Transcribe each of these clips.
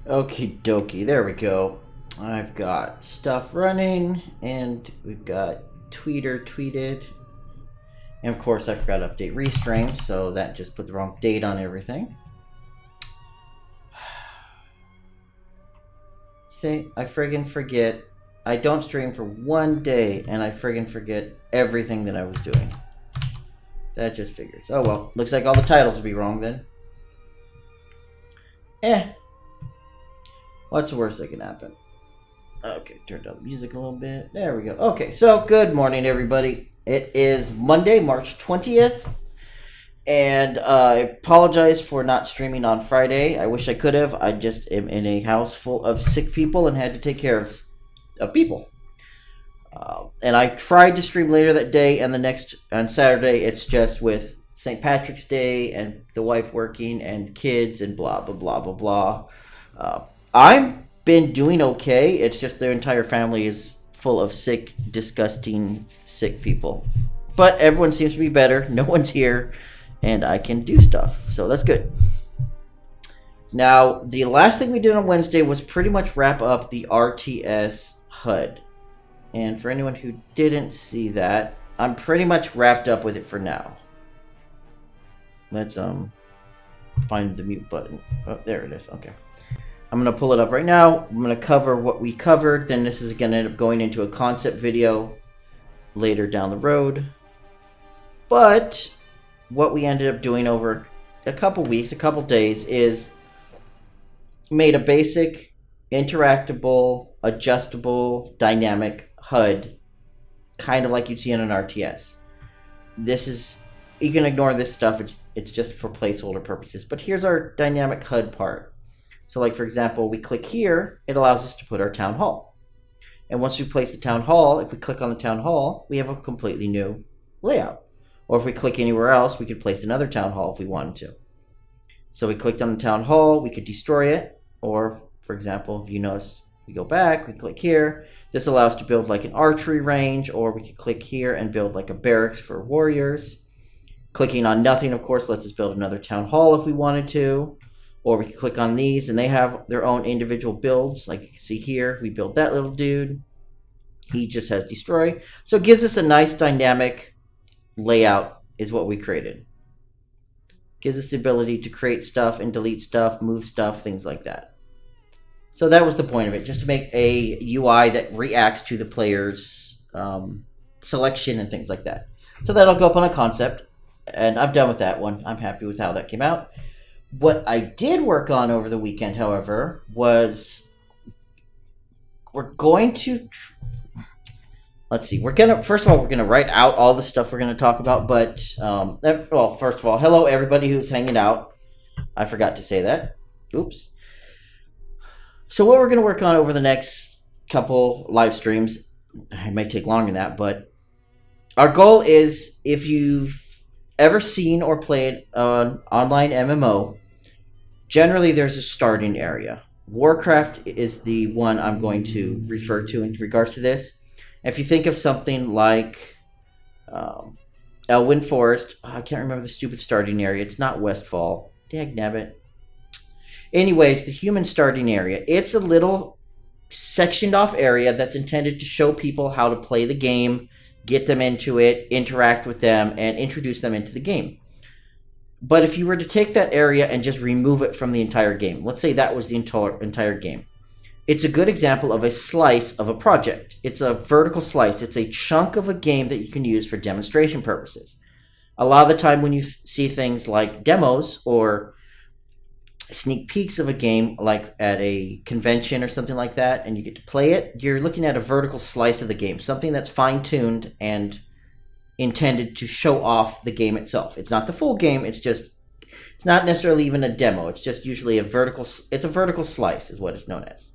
Okie dokie, there we go. I've got stuff running, and we've got Tweeter tweeted. And of course, I forgot to update Restream, so that just put the wrong date on everything. See, I friggin' forget. I don't stream for one day, and I friggin' forget everything that I was doing. That just figures. Oh well, looks like all the titles will be wrong then. What's the worst that can happen? Okay, turn down the music a little bit. There we go. Okay, so good morning, everybody. It is Monday, March 20th. And I apologize for not streaming on Friday. I wish I could have. I just am in a house full of sick people and had to take care of people. And I tried to stream later that day, and on Saturday, it's just with St. Patrick's Day and the wife working and kids and blah, blah, blah, blah, blah. I've been doing okay. It's just their entire family is full of sick, disgusting, sick people. But everyone seems to be better. No one's here, and I can do stuff. So that's good. Now, the last thing we did on Wednesday was pretty much wrap up the RTS HUD. And for anyone who didn't see that, I'm pretty much wrapped up with it for now. Let's find the mute button. Oh, there it is. Okay. I'm going to pull it up right now. I'm going to cover what we covered. Then this is going to end up going into a concept video later down the road. But what we ended up doing over a couple weeks, a couple days, is made a basic, interactable, adjustable, dynamic HUD, kind of like you'd see in an RTS. This is, you can ignore this stuff, it's just for placeholder purposes. But here's our dynamic HUD part. So like, for example, we click here, it allows us to put our town hall. And once we place the town hall, if we click on the town hall, we have a completely new layout. Or if we click anywhere else, we could place another town hall if we wanted to. So we clicked on the town hall, we could destroy it. Or, for example, if you notice, we go back, we click here. This allows us to build like an archery range, or we could click here and build like a barracks for warriors. Clicking on nothing, of course, lets us build another town hall if we wanted to. Or we can click on these, and they have their own individual builds. Like you can see here, we built that little dude. He just has destroy. So it gives us a nice dynamic layout is what we created. Gives us the ability to create stuff and delete stuff, move stuff, things like that. So that was the point of it, just to make a UI that reacts to the player's selection and things like that. So that'll go up on a concept, and I'm done with that one. I'm happy with how that came out. What I did work on over the weekend, however, was we're going to... Let's see. First of all, we're gonna write out all the stuff we're gonna talk about. But well, first of all, hello everybody who's hanging out. I forgot to say that. Oops. So what we're gonna work on over the next couple live streams, it may take longer than that, but our goal is, if you've ever seen or played an online MMO, generally there's a starting area. Warcraft is the one I'm going to refer to in regards to this. If you think of something like Elwyn Forest, I can't remember the stupid starting area. It's not Westfall. Dagnabbit. Anyways, the human starting area. It's a little sectioned off area that's intended to show people how to play the game, get them into it, interact with them, and introduce them into the game. But if you were to take that area and just remove it from the entire game, let's say that was the entire game. It's a good example of a slice of a project. It's a vertical slice. It's a chunk of a game that you can use for demonstration purposes. A lot of the time when you see things like demos or sneak peeks of a game, like at a convention or something like that, and you get to play it, you're looking at a vertical slice of the game, something that's fine-tuned and intended to show off the game itself. It's not the full game, it's not necessarily even a demo. It's just usually a vertical slice is what it's known as.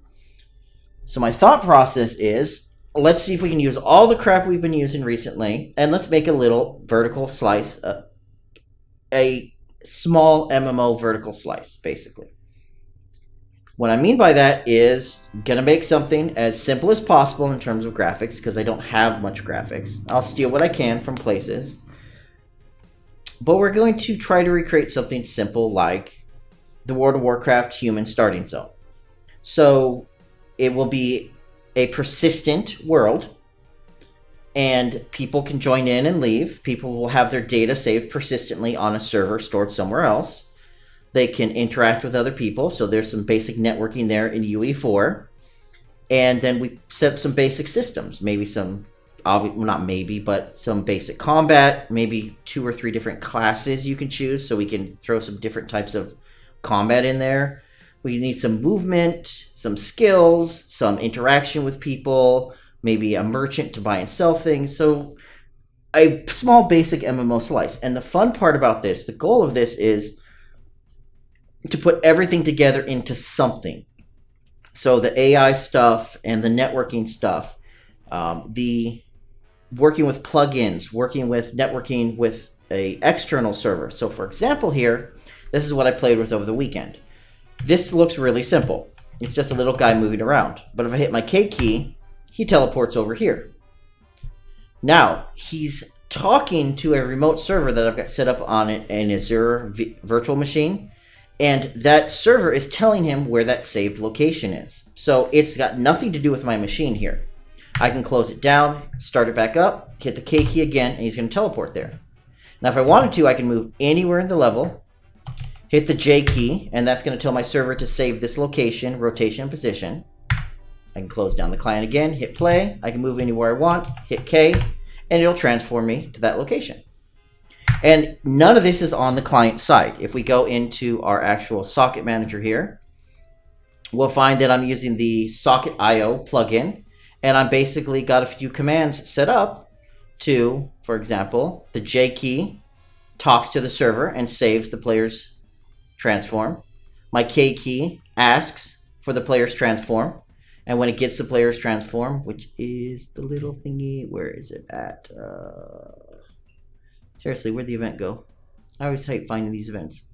So my thought process is, let's see if we can use all the crap we've been using recently, and let's make a little vertical slice, a small MMO vertical slice, basically. What I mean by that is, I'm gonna make something as simple as possible in terms of graphics, because I don't have much graphics. I'll steal what I can from places. But we're going to try to recreate something simple like the World of Warcraft human starting zone. So it will be a persistent world, and people can join in and leave. People will have their data saved persistently on a server stored somewhere else. They can interact with other people, so there's some basic networking there in UE4. And then we set up some basic systems, maybe some, not maybe, but some basic combat, maybe 2 or 3 different classes you can choose, so we can throw some different types of combat in there. We need some movement, some skills, some interaction with people, maybe a merchant to buy and sell things. So a small basic MMO slice. And the fun part about this, the goal of this is to put everything together into something. So the AI stuff and the networking stuff, the working with plugins, working with networking with a external server. So for example here, this is what I played with over the weekend. This looks really simple. It's just a little guy moving around. But if I hit my K key, he teleports over here. Now, he's talking to a remote server that I've got set up on an Azure virtual machine. And that server is telling him where that saved location is. So it's got nothing to do with my machine here. I can close it down, start it back up, hit the K key again, and he's going to teleport there. Now, if I wanted to, I can move anywhere in the level, hit the J key, and that's going to tell my server to save this location, rotation, and position. I can close down the client again, hit play. I can move anywhere I want, hit K, and it'll transform me to that location. And none of this is on the client side. If we go into our actual socket manager here, we'll find that I'm using the socket IO plugin, and I'm basically got a few commands set up to, for example, the J key talks to the server and saves the player's transform. My K key asks for the player's transform, and when it gets the player's transform, which is the little thingy, where is it at? Seriously, where'd the event go? I always hate finding these events.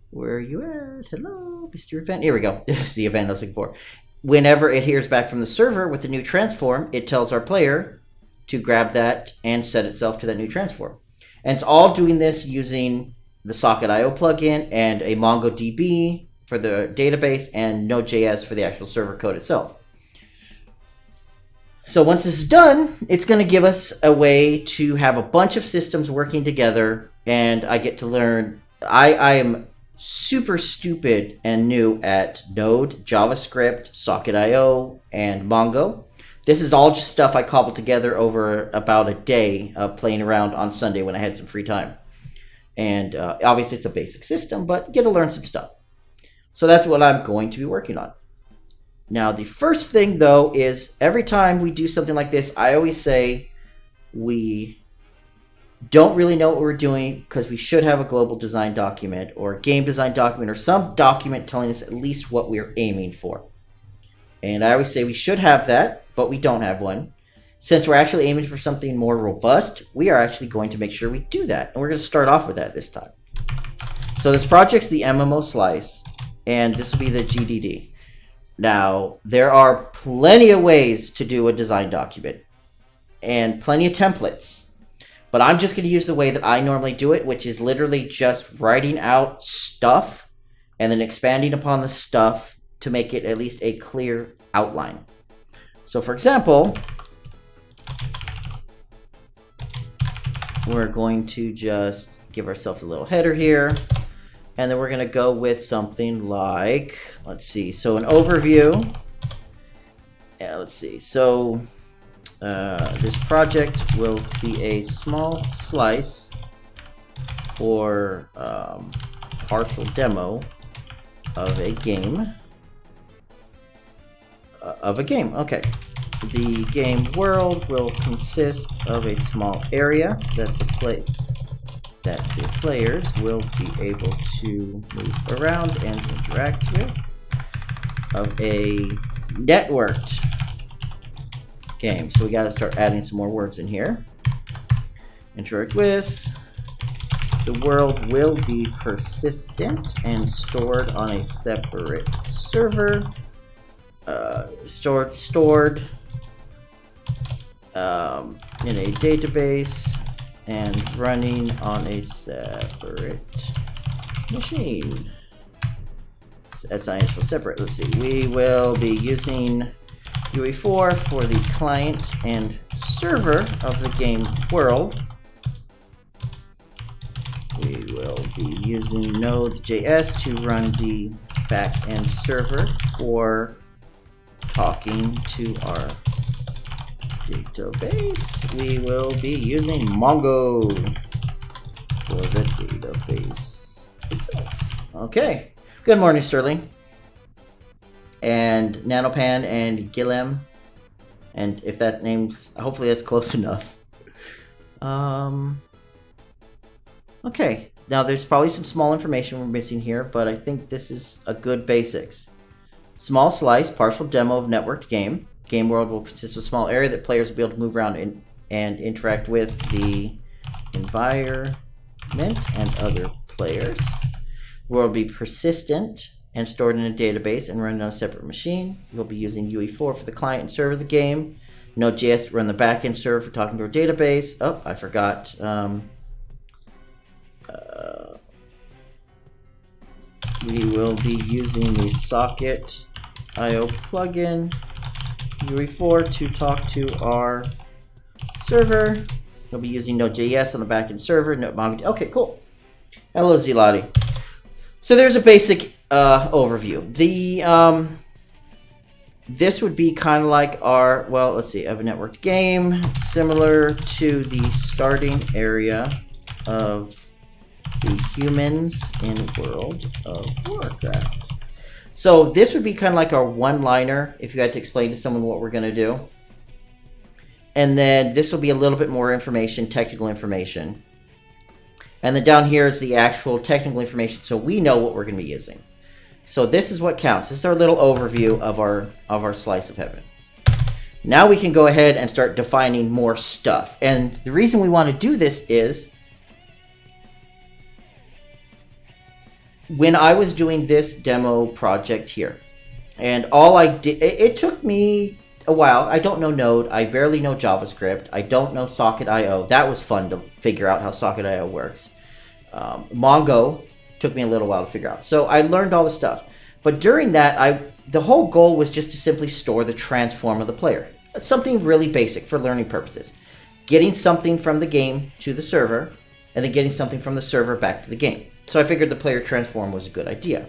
Where are you at? Hello, Mr. Event. Here we go. This is the event I was looking for. Whenever it hears back from the server with the new transform, it tells our player to grab that and set itself to that new transform. And it's all doing this using the Socket.io plugin and a MongoDB for the database and Node.js for the actual server code itself. So once this is done, it's going to give us a way to have a bunch of systems working together, and I get to learn. I am super stupid and new at Node, JavaScript, Socket.io, and Mongo. This is all just stuff I cobbled together over about a day of playing around on Sunday when I had some free time. And obviously it's a basic system, but you get to learn some stuff. So that's what I'm going to be working on. Now, the first thing, though, is every time we do something like this, I always say we don't really know what we're doing because we should have a global design document or a game design document or some document telling us at least what we're aiming for. And I always say we should have that, but we don't have one. Since we're actually aiming for something more robust, we are actually going to make sure we do that. And we're going to start off with that this time. So this project's the MMO Slice, and this will be the GDD. Now, there are plenty of ways to do a design document and plenty of templates, but I'm just going to use the way that I normally do it, which is literally just writing out stuff and then expanding upon the stuff to make it at least a clear outline. So for example, we're going to just give ourselves a little header here. And then we're going to go with something like, let's see, so an overview. Yeah, let's see. So this project will be a small slice or partial demo of a game. Okay. The game world will consist of a small area that the players will be able to move around and interact with, of a networked game. So we got to start adding some more words in here. Interact with. The world will be persistent and stored on a separate server. Stored in a database and running on a separate machine. SI is for separate. Let's see. We will be using UE4 for the client and server of the game world. We will be using Node.js to run the back-end server for talking to our database. We will be using Mongo for the database itself. Okay. Good morning, Sterling. And Nanopan and Gilem. And if that name, hopefully that's close enough. Okay. Now there's probably some small information we're missing here, but I think this is a good basics. Small slice, partial demo of networked game. Game world will consist of a small area that players will be able to move around and interact with the environment and other players. The world will be persistent and stored in a database and run on a separate machine. We'll be using UE4 for the client and server of the game. Node.js to run the backend server for talking to our database. Oh, I forgot. We will be using the socket IO plugin UE4 to talk to our server. We'll be using Node.js on the backend server. Okay, cool. Hello, Zilati. So there's a basic overview. This would be kind of like our, well, let's see, I have a networked game similar to the starting area of the humans in World of Warcraft. So this would be kind of like our one-liner if you had to explain to someone what we're going to do. And then this will be a little bit more information, technical information. And then down here is the actual technical information, so we know what we're going to be using. So this is what counts. This is our little overview of our slice of heaven. Now we can go ahead and start defining more stuff. And the reason we want to do this is when I was doing this demo project here, and all I did, it took me a while. I don't know Node. I barely know JavaScript. I don't know Socket IO. That was fun to figure out how Socket IO works. Mongo took me a little while to figure out. So I learned all the stuff. But during that, the whole goal was just to simply store the transform of the player. Something really basic for learning purposes. Getting something from the game to the server, and then getting something from the server back to the game. So I figured the player transform was a good idea.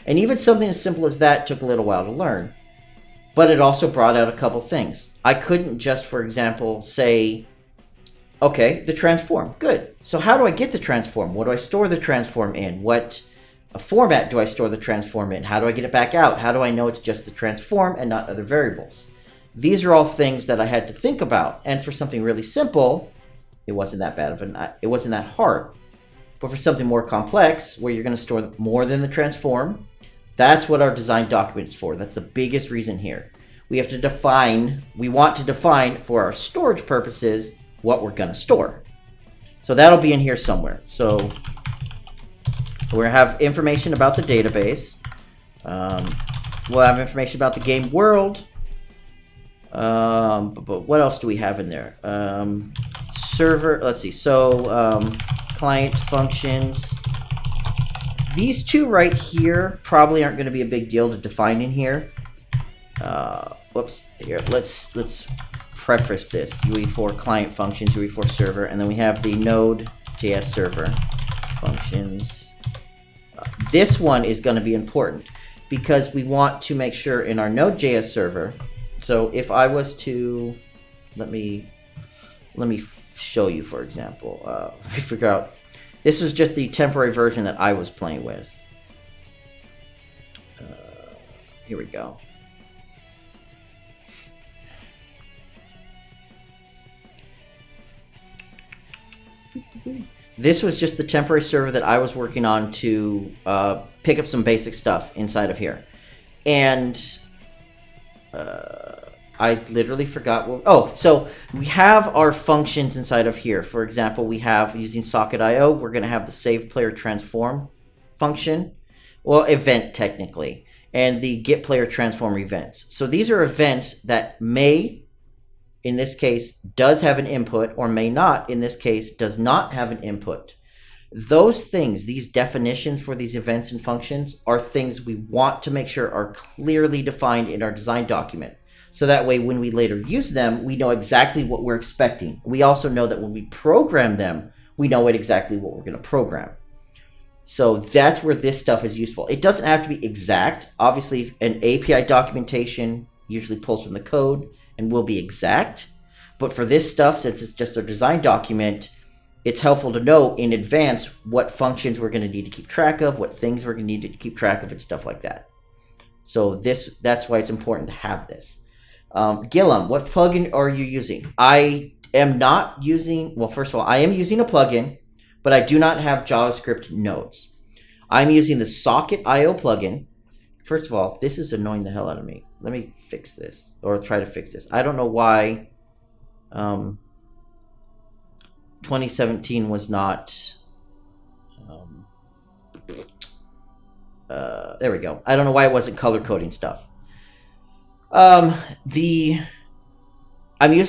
And even something as simple as that took a little while to learn. But it also brought out a couple things. I couldn't just, for example, say, okay, the transform, good. So how do I get the transform? What do I store the transform in? What format do I store the transform in? How do I get it back out? How do I know it's just the transform and not other variables? These are all things that I had to think about. And for something really simple, it wasn't that bad it wasn't that hard. But for something more complex, where you're going to store more than the transform, that's what our design document is for. That's the biggest reason here. We want to define for our storage purposes what we're going to store. So that'll be in here somewhere. So we're going to have information about the database. We'll have information about the game world. But what else do we have in there? Server, let's see. So client functions. These two right here probably aren't going to be a big deal to define in here. Whoops. Here, let's preface this. UE4 client functions, UE4 server, and then we have the Node.js server functions. This one is going to be important because we want to make sure in our Node.js server. So if I was to, let me show you, for example. Let me figure out. This was just the temporary version that I was playing with. Here we go. This was just the temporary server that I was working on to pick up some basic stuff inside of here. And I literally forgot. So we have our functions inside of here. For example, we have, using Socket IO, we're going to have the save player transform function. Well, event technically. And the get player transform events. So these are events that may, in this case, does have an input, or may not, in this case, does not have an input. Those things, these definitions for these events and functions, are things we want to make sure are clearly defined in our design document. So that way, when we later use them, we know exactly what we're expecting. We also know that when we program them, we know exactly what we're going to program. So that's where this stuff is useful. It doesn't have to be exact. Obviously, an API documentation usually pulls from the code and will be exact. But for this stuff, since it's just a design document, it's helpful to know in advance what functions we're going to need to keep track of, what things we're going to need to keep track of, and stuff like that. So that's why it's important to have this. Gillum, what plugin are you using? I am not using, well, first of all, I am using a plugin, but I do not have JavaScript nodes. I'm using the Socket.io plugin. First of all, this is annoying the hell out of me. Let me fix this, or try to fix this. I don't know why 2017 was not... there we go. I don't know why it wasn't color coding stuff. I'm using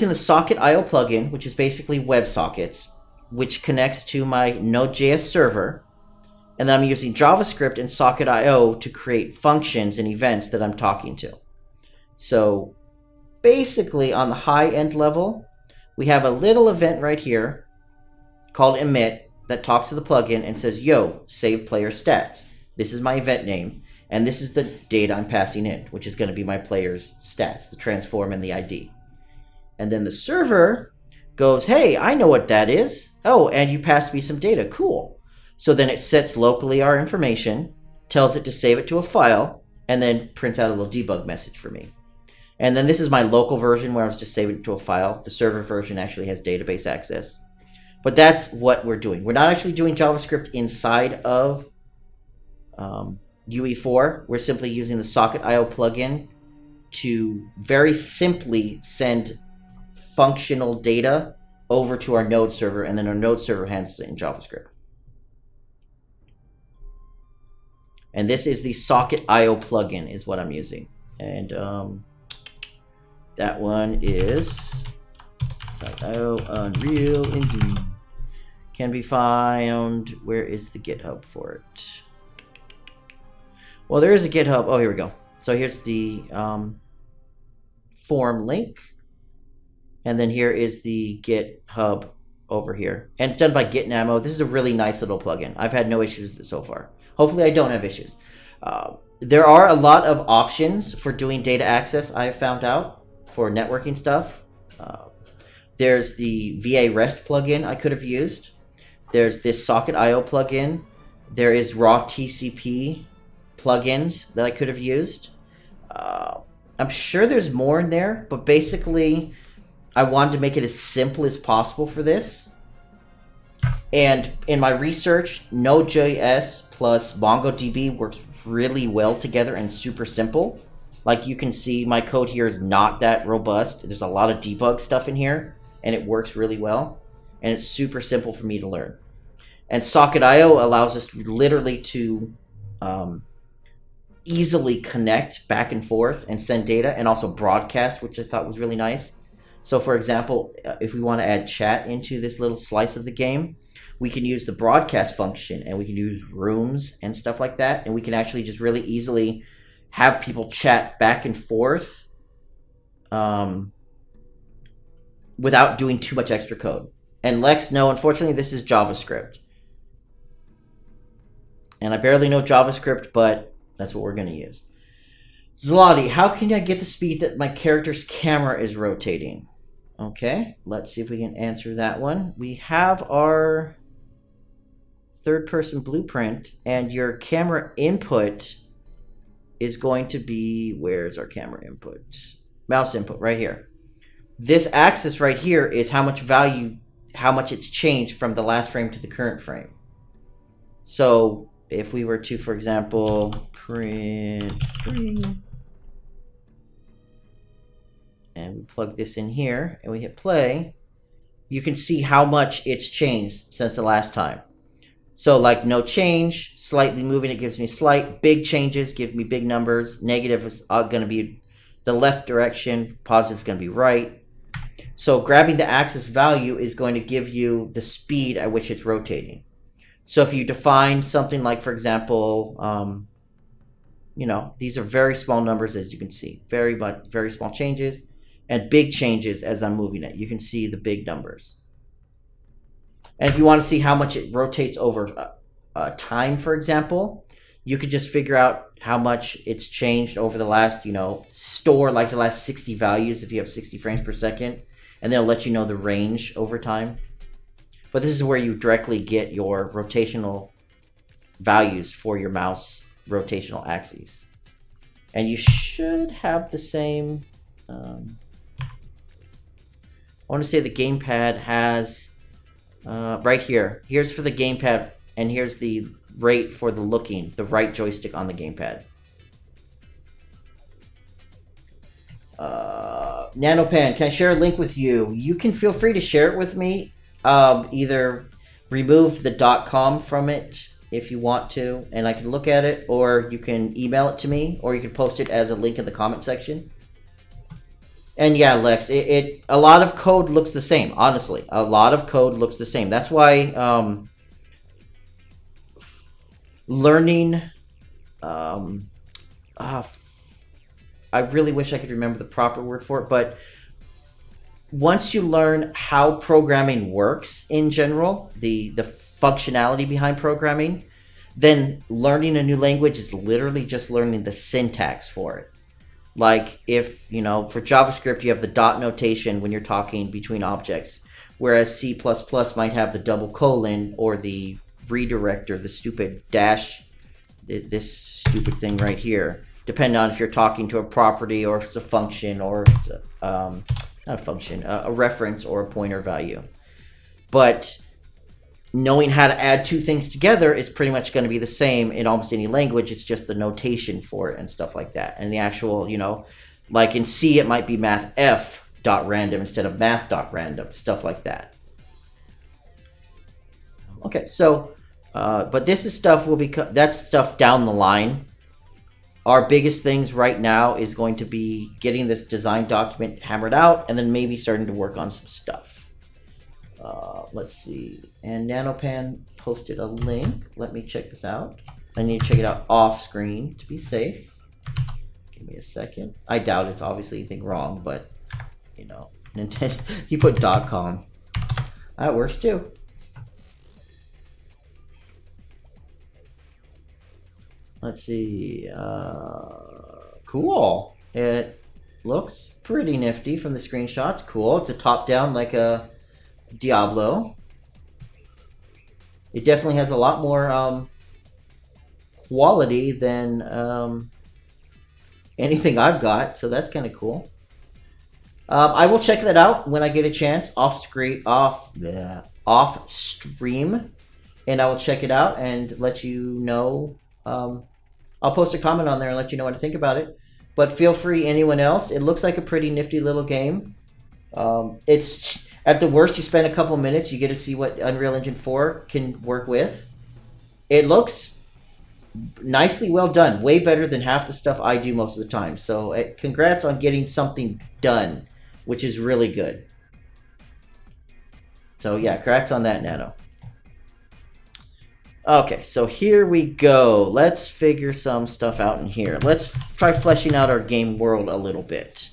the Socket.io plugin, which is basically WebSockets, which connects to my Node.js server. And then I'm using JavaScript and Socket.io to create functions and events that I'm talking to. So basically, on the high-end level, we have a little event right here called emit that talks to the plugin and says, yo, save player stats. This is my event name, and this is the data I'm passing in, which is going to be my player's stats, the transform and the ID. And then the server goes, hey, I know what that is. Oh, and you passed me some data. Cool. So then it sets locally our information, tells it to save it to a file, and then prints out a little debug message for me. And then this is my local version where I was just saving it to a file. The server version actually has database access. But that's what we're doing. We're not actually doing JavaScript inside of UE4. We're simply using the Socket.io plugin to very simply send functional data over to our node server, and then our node server handles it in JavaScript. And this is the Socket.io plugin is what I'm using. And that one is Socket.io Unreal Engine. Can be found, where is the GitHub for it? Well, there is a GitHub. Oh, here we go. So here's the form link. And then here is the GitHub over here. And it's done by Gitnamo. This is a really nice little plugin. I've had no issues with it so far. Hopefully I don't have issues. There are a lot of options for doing data access, I have found out, for networking stuff. There's the VA REST plugin I could have used. There's this Socket.io plugin. There is raw TCP plugins that I could have used. I'm sure there's more in there, but basically I wanted to make it as simple as possible for this. And in my research, Node.js plus MongoDB works really well together and super simple. Like you can see, my code here is not that robust. There's a lot of debug stuff in here, and it works really well. And it's super simple for me to learn. And Socket.io allows us literally to easily connect back and forth and send data, and also broadcast, which I thought was really nice. So for example, if we want to add chat into this little slice of the game, we can use the broadcast function, and we can use rooms and stuff like that, and we can actually just really easily have people chat back and forth without doing too much extra code. And Lex, no, unfortunately this is JavaScript. And I barely know JavaScript, but that's what we're going to use. Zlati, how can I get the speed that my character's camera is rotating? Okay, let's see if we can answer that one. We have our third-person blueprint, and your camera input is going to be, where's our camera input? Mouse input, right here. This axis right here is how much value, how much it's changed from the last frame to the current frame. So if we were to, for example, print screen, and we plug this in here, and we hit play, you can see how much it's changed since the last time. So like no change, slightly moving, it gives me slight. Big changes give me big numbers. Negative is going to be the left direction. Positive is going to be right. So grabbing the axis value is going to give you the speed at which it's rotating. So if you define something like, for example, you know, these are very small numbers, as you can see, very small changes, and big changes as I'm moving it. You can see the big numbers. And if you want to see how much it rotates over time, for example, you could just figure out how much it's changed over the last, you know, store like the last 60 values if you have 60 frames per second, and they'll let you know the range over time. But this is where you directly get your rotational values for your mouse rotational axes. And you should have the same, I want to say the gamepad has, right here, here's for the gamepad, and here's the rate for the right joystick on the gamepad. Nanopan, can I share a link with you? You can feel free to share it with me. Either remove the .com from it if you want to, and I can look at it, or you can email it to me, or you can post it as a link in the comment section. And yeah, Lex, a lot of code looks the same, honestly. A lot of code looks the same. That's why learning... I really wish I could remember the proper word for it, but once you learn how programming works in general, the functionality behind programming, then learning a new language is literally just learning the syntax for it. Like if, you know, for JavaScript, you have the dot notation when you're talking between objects, whereas C++ might have the double colon or the redirect or the stupid dash, this stupid thing right here, depending on if you're talking to a property or if it's a function or if it's not a function, a reference or a pointer value. But knowing how to add two things together is pretty much going to be the same in almost any language. It's just the notation for it and stuff like that. And the actual, you know, like in C, it might be mathf.random instead of math.random, stuff like that. Okay, so, but this is stuff that's stuff down the line. Our biggest things right now is going to be getting this design document hammered out and then maybe starting to work on some stuff. Let's see. And Nanopan posted a link. Let me check this out. I need to check it out off screen to be safe. Give me a second. I doubt it's obviously anything wrong, but, you know, Nintendo, he put .com. That works too. Let's see. Cool. It looks pretty nifty from the screenshots. Cool. It's a top-down like a Diablo. It definitely has a lot more quality than anything I've got, so that's kind of cool. I will check that out when I get a chance off stream, and I will check it out and let you know. I'll post a comment on there and let you know what I think about it. But feel free, anyone else. It looks like a pretty nifty little game. It's at the worst, you spend a couple minutes, you get to see what Unreal Engine 4 can work with. It looks nicely well done, way better than half the stuff I do most of the time. So congrats on getting something done, which is really good. So yeah, congrats on that, Nano. Okay, so here we go. Let's figure some stuff out in here. Let's try fleshing out our game world a little bit.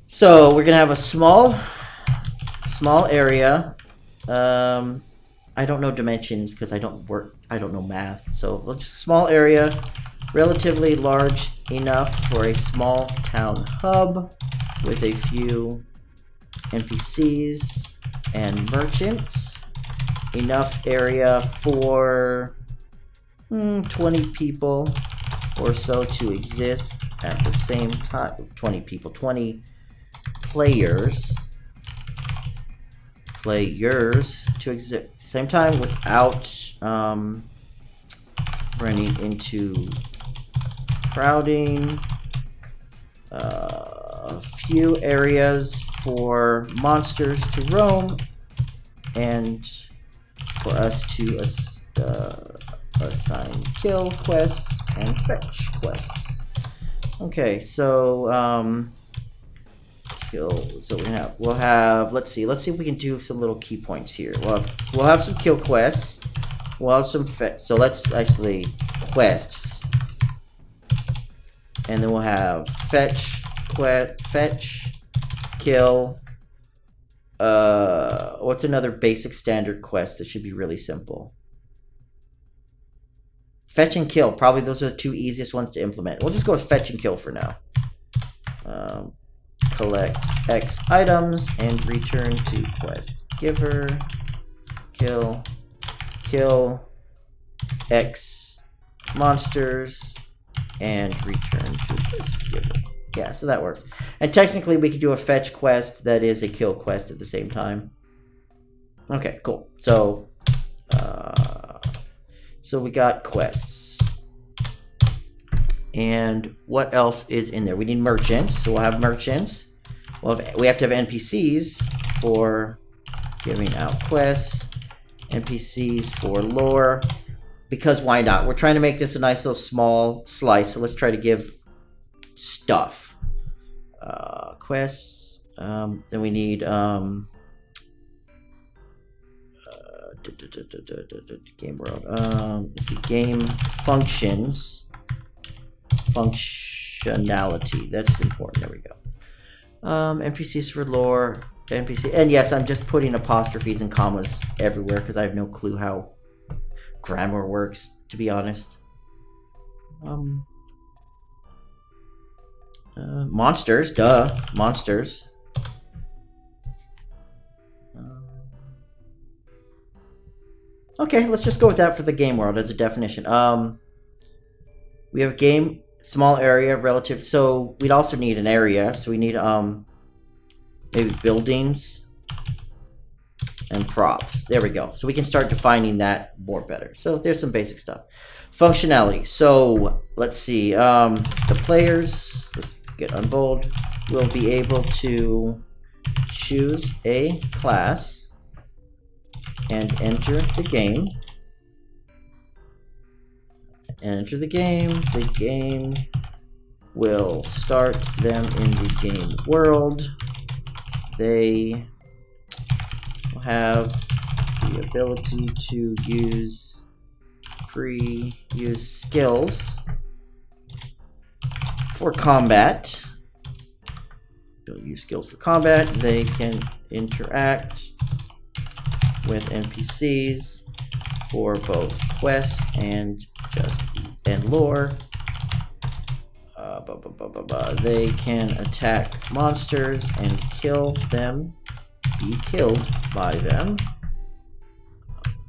So we're gonna have a small area. I don't know dimensions because I don't know math. So we'll just small area, relatively large enough for a small town hub with a few NPCs and merchants. Enough area for 20 people or so to exist at the same time. 20 people, 20 players to exist at the same time without running into crowding. A few areas for monsters to roam and for us to assign kill quests and fetch quests. Okay, so kill. So we'll have. Let's see if we can do some little key points here. We'll have some kill quests. well, so let's actually quests, and then we'll have fetch, kill. What's another basic standard quest that should be really simple? Fetch and kill. Probably those are the two easiest ones to implement. We'll just go with fetch and kill for now. Collect X items and return to quest giver. Kill X monsters and return to quest giver. Yeah, so that works. And technically we could do a fetch quest that is a kill quest at the same time. Okay, cool. So we got quests. And what else is in there? We need merchants, so we'll have merchants. We have to have NPCs for giving out quests, NPCs for lore, because why not? We're trying to make this a nice little small slice, so let's try to give stuff. Quests, then we need game world. Let's see, game functionality. That's important. There we go. NPCs for lore. NPC, and yes, I'm just putting apostrophes and commas everywhere because I have no clue how grammar works, to be honest. Monsters, duh, monsters. Okay, let's just go with that for the game world as a definition. We have a game, small area, relative. So we'd also need an area. So we need maybe buildings and props. There we go. So we can start defining that more better. So there's some basic stuff. Functionality. So let's see. The players, let's get unbold, will be able to choose a class and enter the game. Enter the game. The game will start them in the game world. They will have the ability to use skills for combat. They'll use skills for combat. They can interact with NPCs for both quests and lore. They can attack monsters and kill them, be killed by them.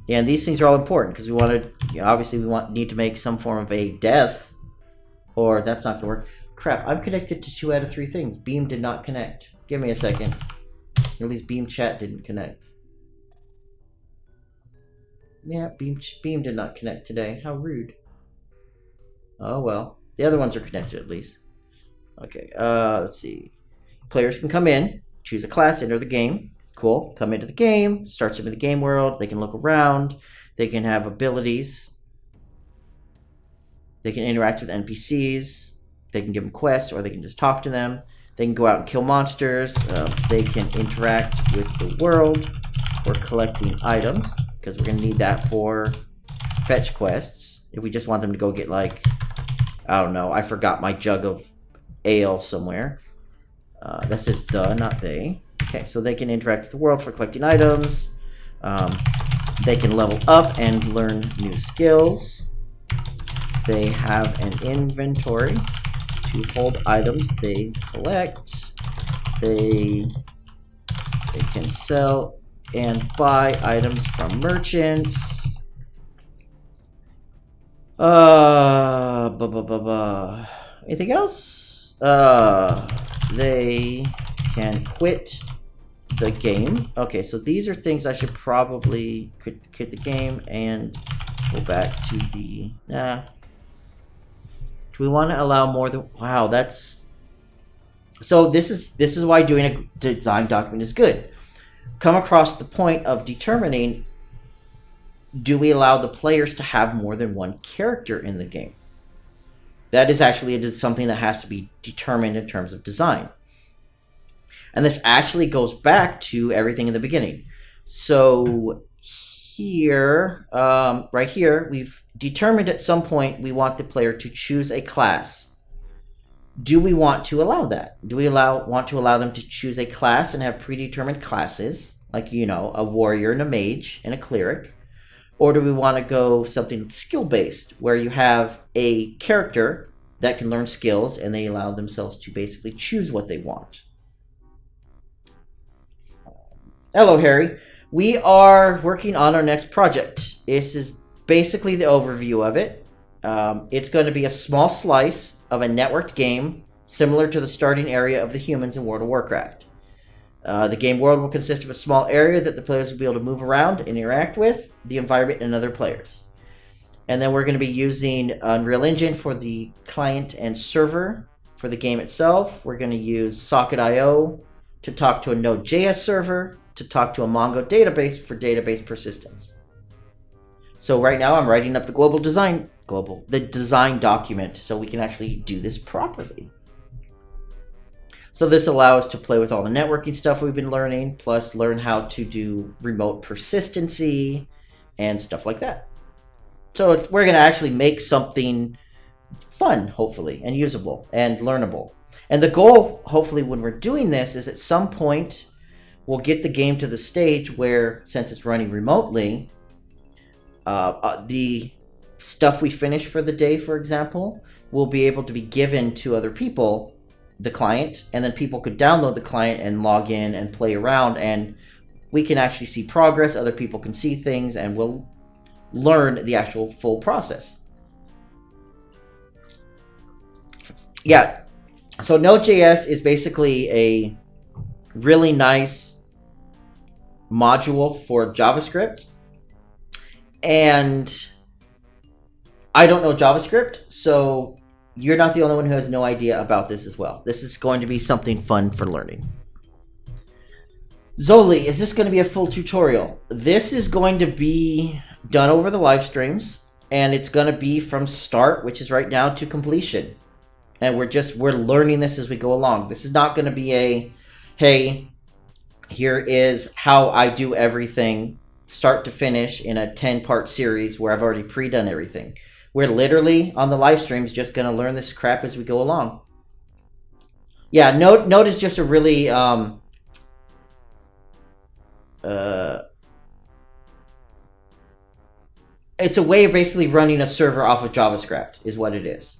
And these things are all important because we want to, obviously we need to make some form of a death, or that's not going to work. Crap, I'm connected to 2 out of 3 things. Beam did not connect. Give me a second. At least Beam chat didn't connect. Yeah, Beam did not connect today. How rude. Oh well. The other ones are connected at least. Okay, let's see. Players can come in, choose a class, enter the game. Cool. Come into the game, starts them in the game world. They can look around. They can have abilities. They can interact with NPCs. They can give them quests, or they can just talk to them. They can go out and kill monsters. They can interact with the world for collecting items, because we're going to need that for fetch quests. If we just want them to go get, like, I don't know, I forgot my jug of ale somewhere. That says the, not they. Okay, so they can interact with the world for collecting items. They can level up and learn new skills. They have an inventory to hold items they collect. They can sell and buy items from merchants. Anything else? They can quit the game. Okay, so these are things I should probably quit the game and go back to the... Do we want to allow more than... Wow, that's... So this is why doing a design document is good. Come across the point of determining, do we allow the players to have more than one character in the game? That is actually something that has to be determined in terms of design. And this actually goes back to everything in the beginning. So here, right here, we've determined at some point we want the player to choose a class. Do we want to allow that? Do we want to allow them to choose a class and have predetermined classes, like, you know, a warrior and a mage and a cleric? Or do we want to go something skill-based, where you have a character that can learn skills and they allow themselves to basically choose what they want? Hello, Harry. We are working on our next project. This is basically the overview of it. It's going to be a small slice of a networked game similar to the starting area of the humans in World of Warcraft. The game world will consist of a small area that the players will be able to move around and interact with, the environment, and other players. And then we're going to be using Unreal Engine for the client and server for the game itself. We're going to use Socket.io to talk to a Node.js server, to talk to a Mongo database for database persistence. So right now I'm writing up the design document so we can actually do this properly. So this allows us to play with all the networking stuff we've been learning, plus learn how to do remote persistency and stuff like that. So we're going to actually make something fun, hopefully, and usable and learnable. And the goal, hopefully, when we're doing this is at some point we'll get the game to the stage where, since it's running remotely, the stuff we finish for the day, for example, will be able to be given to other people, the client, and then people could download the client and log in and play around, and we can actually see progress, other people can see things, and we'll learn the actual full process. Yeah, so Node.js is basically a really nice module for JavaScript, and I don't know JavaScript, so you're not the only one who has no idea about this as well. This is going to be something fun for learning. Zoli, is this going to be a full tutorial? This is going to be done over the live streams, and it's going to be from start, which is right now, to completion. And we're learning this as we go along. This is not going to be a, hey, here is how I do everything start to finish in a 10-part series where I've already pre-done everything. We're literally on the live streams just going to learn this crap as we go along. Yeah, Node is just a really it's a way of basically running a server off of JavaScript is what it is.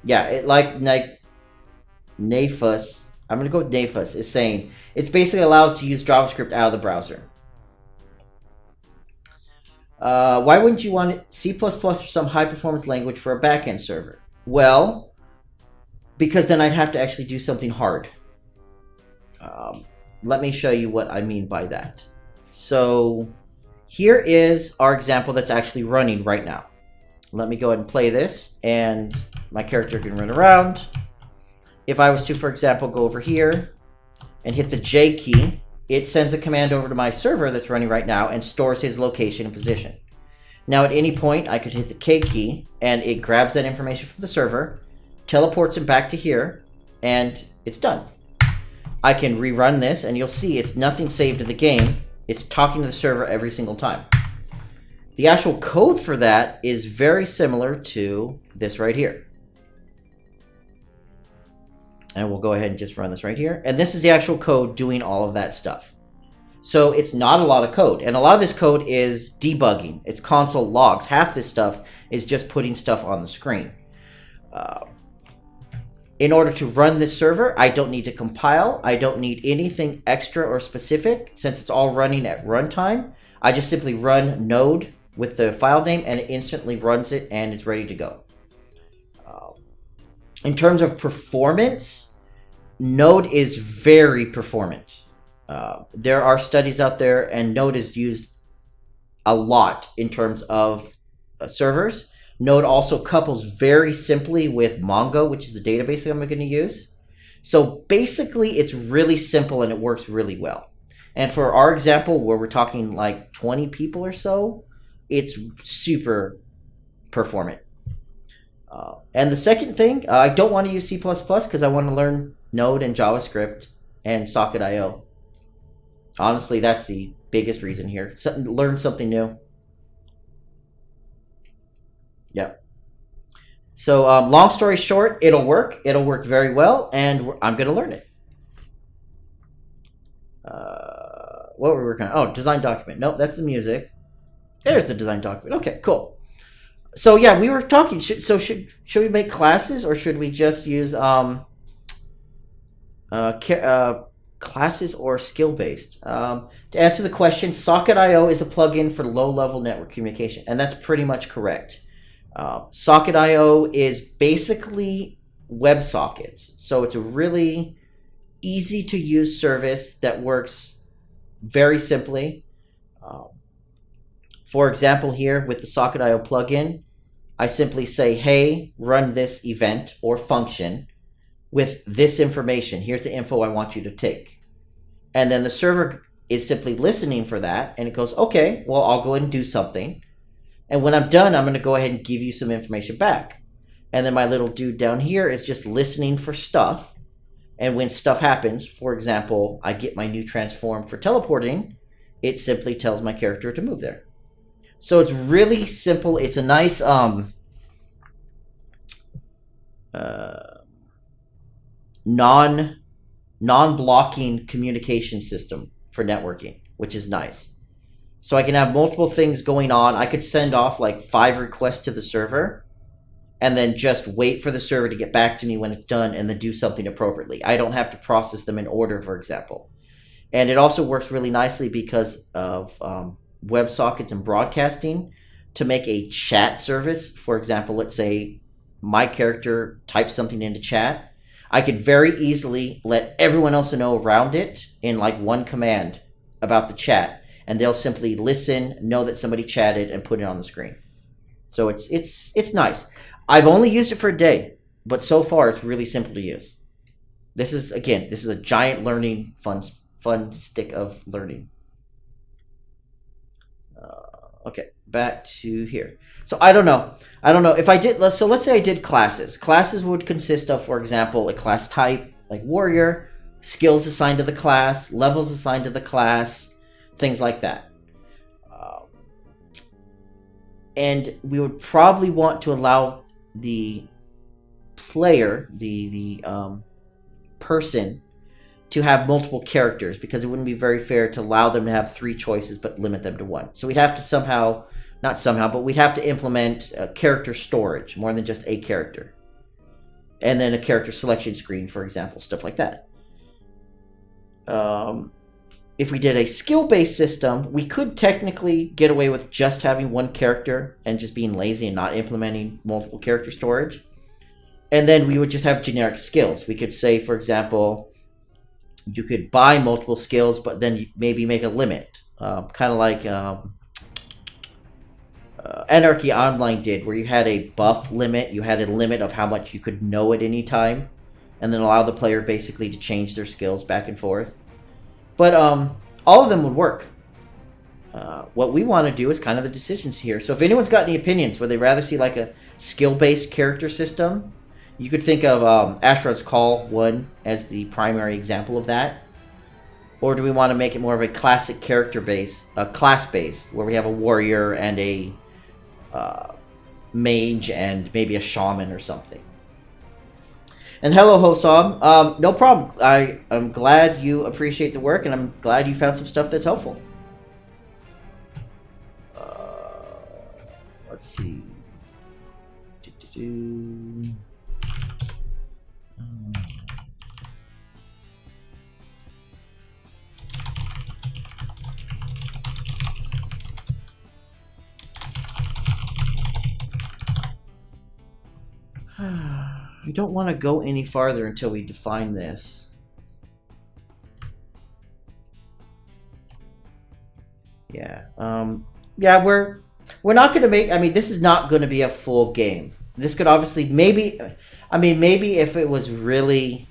Yeah, like Nafus, I'm going to go with Nafus, is saying it's basically allows to use JavaScript out of the browser. Why wouldn't you want C++ or some high-performance language for a backend server? Well, because then I'd have to actually do something hard. Let me show you what I mean by that. So here is our example that's actually running right now. Let me go ahead and play this, and my character can run around. If I was to, for example, go over here and hit the J key, it sends a command over to my server that's running right now and stores his location and position. Now at any point, I could hit the K key, and it grabs that information from the server, teleports him back to here, and it's done. I can rerun this, and you'll see it's nothing saved to the game. It's talking to the server every single time. The actual code for that is very similar to this right here. And we'll go ahead and just run this right here. And this is the actual code doing all of that stuff. So it's not a lot of code. And a lot of this code is debugging. It's console logs. Half this stuff is just putting stuff on the screen. In order to run this server, I don't need to compile. I don't need anything extra or specific. Since it's all running at runtime, I just simply run node with the file name, and it instantly runs it, and it's ready to go. In terms of performance, Node is very performant. There are studies out there, and Node is used a lot in terms of servers. Node also couples very simply with Mongo, which is the database that I'm going to use. So basically, it's really simple, and it works really well. And for our example, where we're talking like 20 people or so, it's super performant. And the second thing, I don't want to use C++ because I want to learn Node and JavaScript and Socket.io. Honestly, that's the biggest reason here. Learn something new. Yep. So, long story short, it'll work. It'll work very well, and I'm going to learn it. What were we working on? Oh, design document. Nope, that's the music. There's the design document. Okay, cool. So yeah, we were talking. Should we make classes, or should we just use classes or skill based? To answer the question, Socket.io is a plugin for low level network communication, and that's pretty much correct. Socket.io is basically WebSockets, so it's a really easy to use service that works very simply. For example, here with the Socket.io plugin, I simply say, hey, run this event or function with this information. Here's the info I want you to take. And then the server is simply listening for that, and it goes, okay, well, I'll go ahead and do something. And when I'm done, I'm going to go ahead and give you some information back. And then my little dude down here is just listening for stuff. And when stuff happens, for example, I get my new transform for teleporting, it simply tells my character to move there. So it's really simple. It's a nice non-blocking communication system for networking, which is nice. So I can have multiple things going on. I could send off like 5 requests to the server and then just wait for the server to get back to me when it's done and then do something appropriately. I don't have to process them in order, for example. And it also works really nicely because of WebSockets and broadcasting to make a chat service. For example, let's say my character types something into chat. I could very easily let everyone else know around it in like one command about the chat, and they'll simply listen, know that somebody chatted, and put it on the screen. So it's nice. I've only used it for a day, but so far it's really simple to use. This is a giant learning fun stick of learning. Okay, back to here. So I don't know if I did. So let's say I did classes. Classes would consist of, for example, a class type like warrior, skills assigned to the class, levels assigned to the class, things like that. And we would probably want to allow the player, the person, to have multiple characters, because it wouldn't be very fair to allow them to have 3 choices but limit them to 1. So we'd have to we'd have to implement character storage, more than just a character. And then a character selection screen, for example, stuff like that. If we did a skill-based system, we could technically get away with just having 1 character and just being lazy and not implementing multiple character storage. And then we would just have generic skills. We could say, for example, you could buy multiple skills, but then maybe make a limit. Kind of like Anarchy Online did, where you had a buff limit. You had a limit of how much you could know at any time, and then allow the player basically to change their skills back and forth. But all of them would work. What we want to do is kind of the decisions here. So if anyone's got any opinions, would they rather see like a skill-based character system? You could think of Ashrad's Call 1 as the primary example of that. Or do we want to make it more of a classic character base, a class base, where we have a warrior and a mage and maybe a shaman or something? And hello, Hosam. No problem. I'm glad you appreciate the work, and I'm glad you found some stuff that's helpful. Let's see. We don't want to go any farther until we define this. Yeah. Yeah, we're not going to make... I mean, this is not going to be a full game. This could obviously... maybe if it was really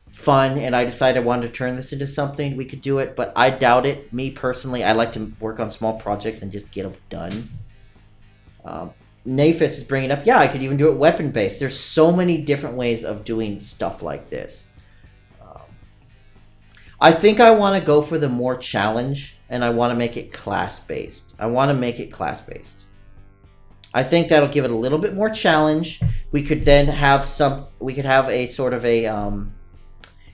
fun and I decided I wanted to turn this into something, we could do it, but I doubt it. Me, personally, I like to work on small projects and just get them done. Nafis is bringing up, yeah, I could even do it weapon-based. There's so many different ways of doing stuff like this. I think I want to go for the more challenge, and I want to make it class-based. I think that'll give it a little bit more challenge. We could then have a sort of a,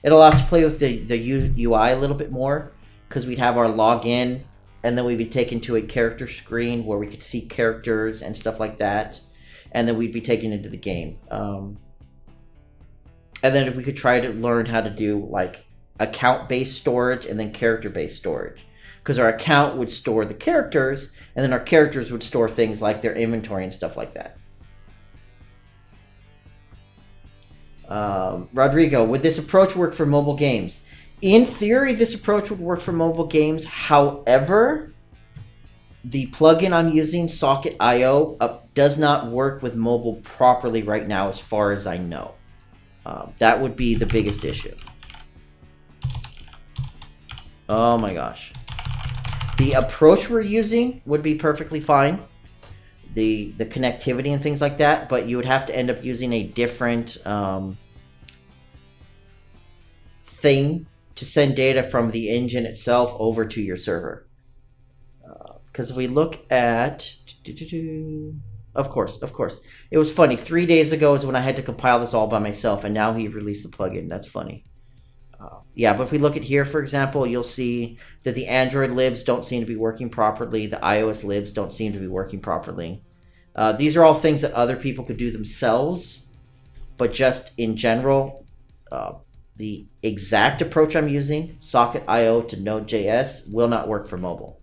it allows us to play with the UI a little bit more, because we'd have our login, and then we'd be taken to a character screen where we could see characters and stuff like that, and then we'd be taken into the game. And then if we could try to learn how to do like account-based storage and then character-based storage, because our account would store the characters, and then our characters would store things like their inventory and stuff like that. Rodrigo, would this approach work for mobile games? In theory, this approach would work for mobile games. However, the plugin I'm using, Socket.io, does not work with mobile properly right now, as far as I know. That would be the biggest issue. Oh my gosh. The approach we're using would be perfectly fine. The connectivity and things like that, but you would have to end up using a different thing to send data from the engine itself over to your server. Because if we look at... Of course. It was funny. 3 days ago is when I had to compile this all by myself, and now he released the plugin. That's funny. Yeah, but if we look at here, for example, you'll see that the Android libs don't seem to be working properly. The iOS libs don't seem to be working properly. These are all things that other people could do themselves, but just in general, the exact approach I'm using, Socket.io to Node.js, will not work for mobile.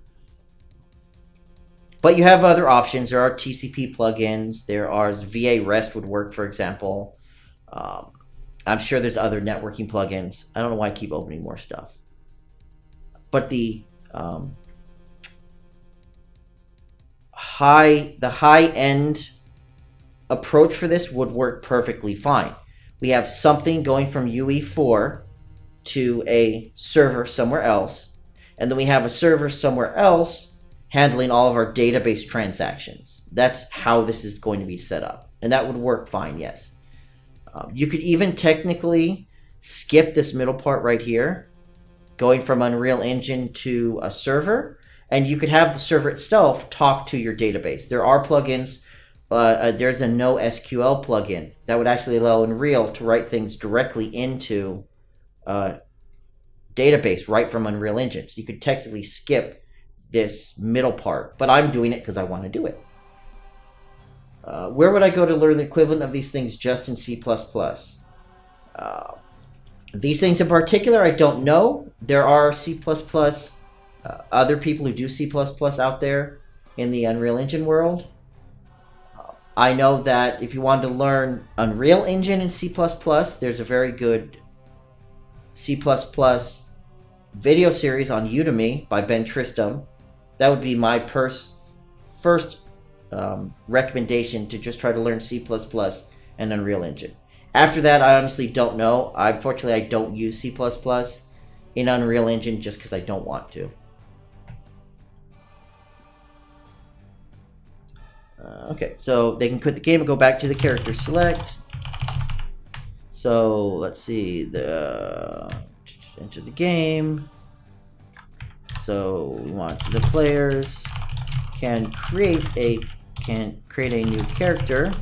But you have other options. There are TCP plugins. There are VA REST would work, for example. I'm sure there's other networking plugins. I don't know why I keep opening more stuff. But the high-end approach for this would work perfectly fine. We have something going from UE4 to a server somewhere else, and then we have a server somewhere else handling all of our database transactions. That's how this is going to be set up, and that would work fine, yes. You could even technically skip this middle part right here, going from Unreal Engine to a server, and you could have the server itself talk to your database. There are plugins. There's a NoSQL plugin that would actually allow Unreal to write things directly into a database right from Unreal Engine. So you could technically skip this middle part, but I'm doing it because I want to do it. Where would I go to learn the equivalent of these things just in C++? These things in particular, I don't know. There are C++, other people who do C++ out there in the Unreal Engine world. I know that if you wanted to learn Unreal Engine in C++, there's a very good C++ video series on Udemy by Ben Tristram. That would be my first recommendation, to just try to learn C++ and Unreal Engine. After that, I honestly don't know. Unfortunately, I don't use C++ in Unreal Engine just because I don't want to. Okay, so they can quit the game and go back to the character select. So let's see, enter the game. So we want the players can create a new character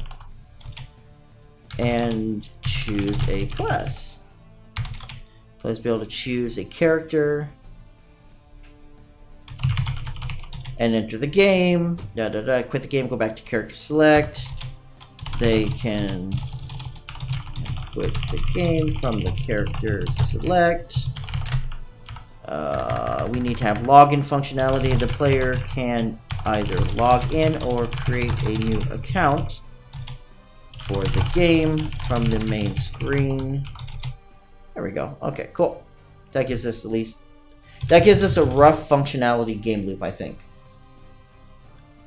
and choose a class. Players be able to choose a character and enter the game. Quit the game, go back to character select. They can quit the game from the character select. We need to have login functionality. The player can either log in or create a new account for the game from the main screen. There we go. Okay, cool. That gives us a rough functionality game loop, I think.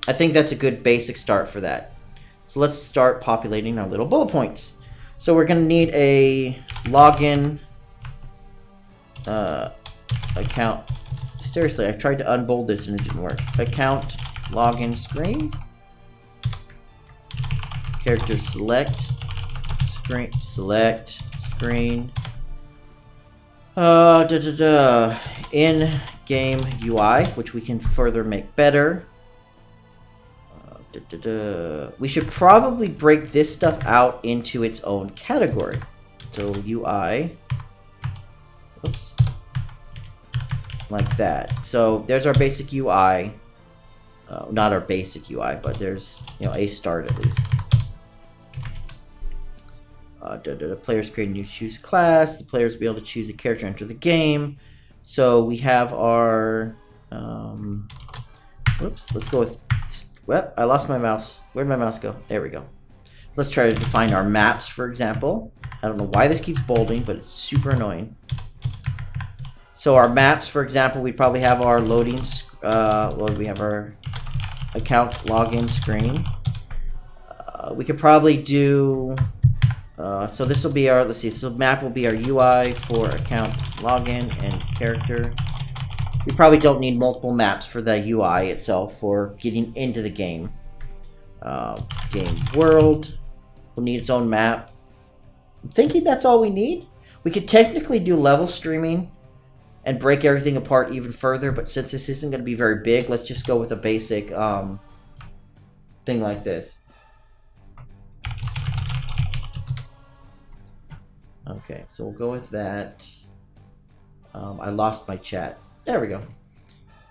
I think that's a good basic start for that. So let's start populating our little bullet points. So we're going to need a login account. Seriously, I tried to unbold this and it didn't work. Account login screen. Character select screen. In-game UI, which we can further make better. We should probably break this stuff out into its own category. So UI, oops, like that. So there's our basic UI. Not our basic UI, but there's, you know, a start at least. The players create a new choose class. The players will be able to choose a character enter the game. So we have our whoops, let's go with, well, I lost my mouse. Where'd my mouse go? There we go. Let's try to define our maps, for example. I don't know why this keeps bolding, but it's super annoying. So our maps, for example, we probably have our loading, well, we have our account login screen. We could probably do, so this will be our, let's see, so map will be our UI for account login and character. We probably don't need multiple maps for the UI itself for getting into the game. Game world will need its own map. I'm thinking that's all we need. We could technically do level streaming and break everything apart even further, but since this isn't going to be very big, let's just go with a basic thing like this. Okay, so we'll go with that. I lost my chat. There we go.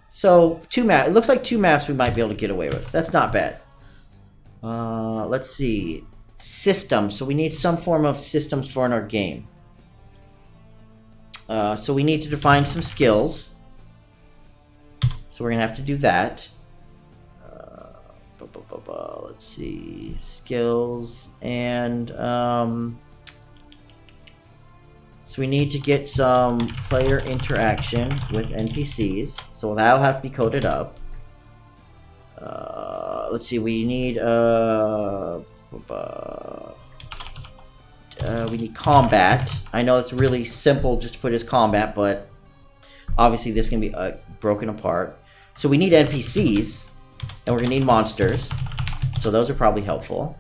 So two maps. It looks like two maps we might be able to get away with. That's not bad. Let's see. Systems. So we need some form of systems for in our game. So we need to define some skills. So we're gonna have to do that. Let's see. Skills and so we need to get some player interaction with NPCs. So that'll have to be coded up. Let's see, we need combat. I know it's really simple just to put as combat, but obviously this can be broken apart. So we need NPCs, and we're gonna need monsters. So those are probably helpful.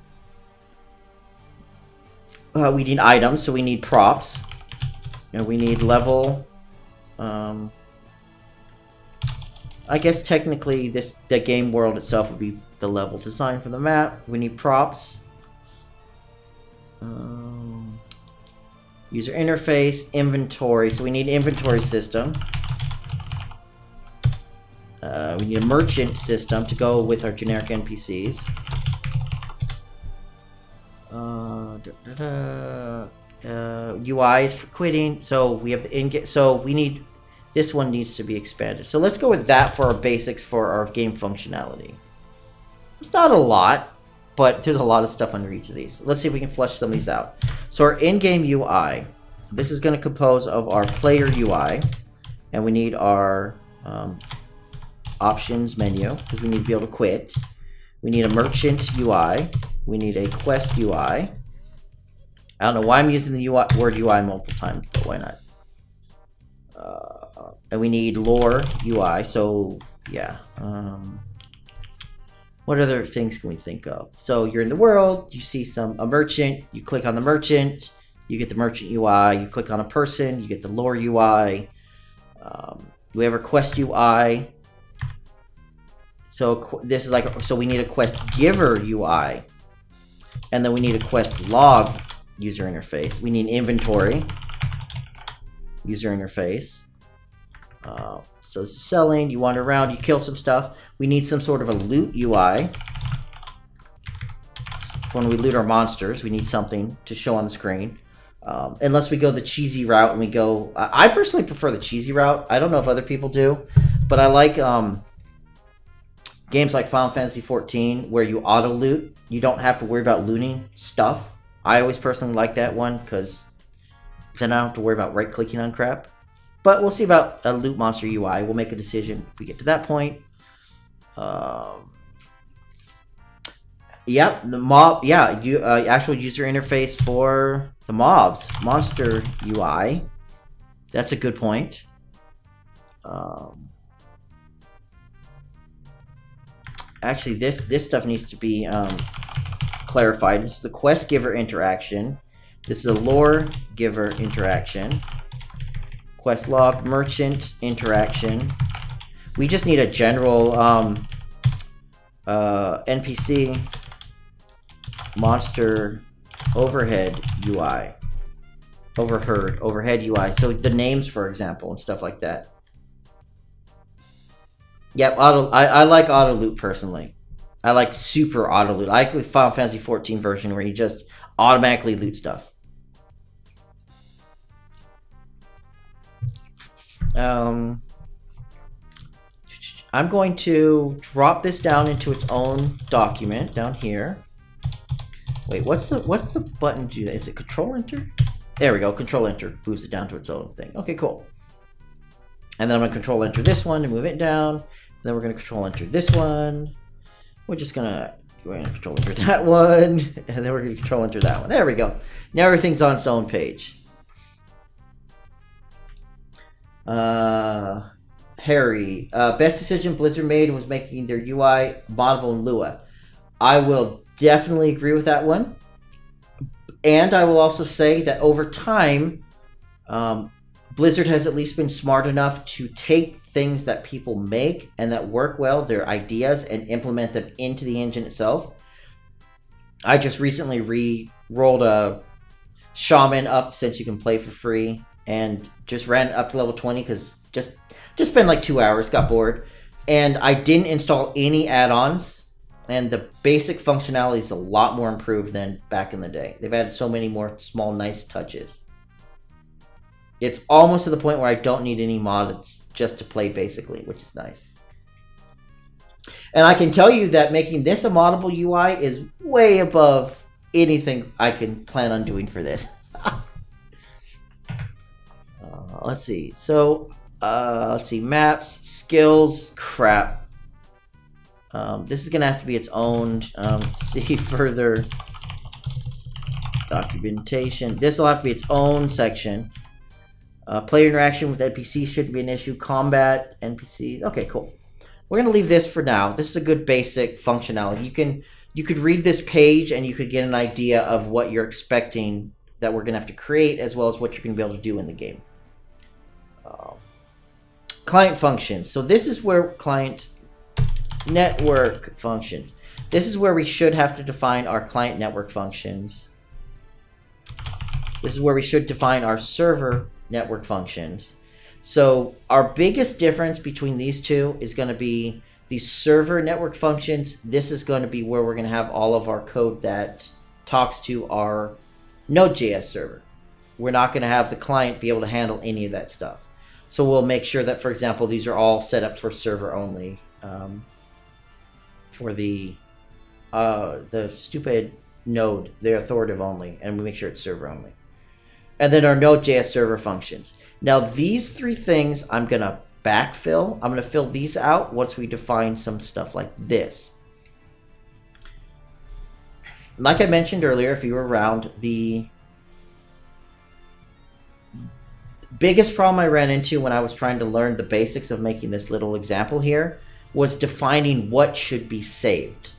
We need items, so we need props. And we need level. I guess technically the game world itself would be the level design for the map. We need props. User interface, inventory. So we need an inventory system. We need a merchant system to go with our generic NPCs. UI is for quitting, so we have the in-game, so we need, this one needs to be expanded. So let's go with that for our basics for our game functionality. It's not a lot, but there's a lot of stuff under each of these. Let's see if we can flesh some of these out. So our in-game UI, this is going to compose of our player UI, and we need our options menu, because we need to be able to quit. We need a merchant UI. We need a quest UI. I don't know why I'm using the word UI multiple times, but why not? And we need lore UI, so yeah. What other things can we think of? So you're in the world, you see a merchant, you click on the merchant, you get the merchant UI, you click on a person, you get the lore UI. We have a quest UI. So this is like, so we need a quest giver UI. And then we need a quest log user interface. We need inventory user interface. So this is selling, you wander around, you kill some stuff. We need some sort of a loot UI. When we loot our monsters, we need something to show on the screen. Unless we go the cheesy route and we go, I personally prefer the cheesy route. I don't know if other people do, but I like games like Final Fantasy XIV where you auto loot. You don't have to worry about looting stuff. I always personally like that one because then I don't have to worry about right-clicking on crap. But we'll see about a loot monster UI. We'll make a decision if we get to that point. Yep, the mob. Yeah, actual user interface for the mobs. Monster UI. That's a good point. Actually, this stuff needs to be clarified. This is the quest giver interaction. This is a lore giver interaction. quest log, merchant interaction. We just need a general NPC monster overhead UI. Overhead UI. So the names, for example, and stuff like that. Yep, I like auto loot personally. I like super auto loot. I like the Final Fantasy 14 version where you just automatically loot stuff. I'm going to drop this down into its own document down here. Wait, what's the button do that? Is it Control Enter? There we go. Control Enter moves it down to its own thing. Okay, cool. And then I'm gonna Control Enter this one to move it down. And then we're gonna Control Enter this one. We're gonna Control Enter that one, and then we're gonna Control Enter that one. There we go. Now everything's on its own page. Harry, best decision Blizzard made was making their UI moddable in Lua. I will definitely agree with that one. And I will also say that over time, Blizzard has at least been smart enough to take things that people make and that work well, their ideas, and implement them into the engine itself. I just recently re-rolled a Shaman up since you can play for free, and just ran it up to level 20 because just spent like 2 hours, got bored, and I didn't install any add-ons, and the basic functionality is a lot more improved than back in the day. They've added so many more small, nice touches. It's almost to the point where I don't need any mods just to play basically, which is nice. And I can tell you that making this a moddable UI is way above anything I can plan on doing for this. Let's see. So, let's see. Maps, skills, crap. This is going to have to be its own. See further documentation. This will have to be its own section. Player interaction with NPCs shouldn't be an issue. Combat, NPCs. Okay, cool. We're going to leave this for now. This is a good basic functionality. You could read this page and you could get an idea of what you're expecting that we're going to have to create, as well as what you're going to be able to do in the game. Client functions. So this is where client network functions. This is where we should have to define our client network functions. This is where we should define our server network functions. So our biggest difference between these two is going to be the server network functions. This is going to be where we're going to have all of our code that talks to our Node.js server. We're not going to have the client be able to handle any of that stuff. So we'll make sure that, for example, these are all set up for server only. For the stupid node, they're authoritative only, and we make sure it's server only. And then our Node.js server functions. Now these three things I'm going to backfill. I'm going to fill these out once we define some stuff like this. Like I mentioned earlier, if you were around, the biggest problem I ran into when I was trying to learn the basics of making this little example here was defining what should be saved.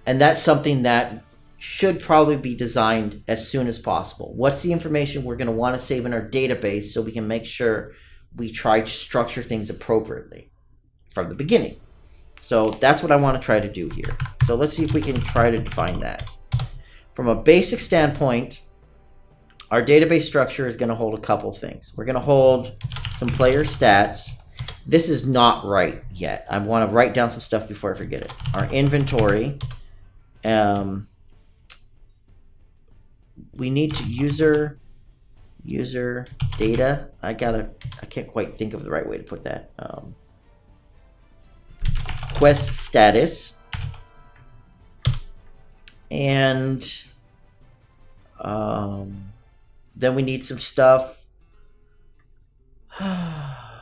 And that's something that should probably be designed as soon as possible. What's the information we're going to want to save in our database so we can make sure we try to structure things appropriately from the beginning. So that's what I want to try to do here. So let's see if we can try to define that. From a basic standpoint, our database structure is going to hold a couple things. We're going to hold some player stats. This is not right yet. I want to write down some stuff before I forget it. Our inventory. We need to user data. I can't quite think of the right way to put that. Quest status. And then we need some stuff.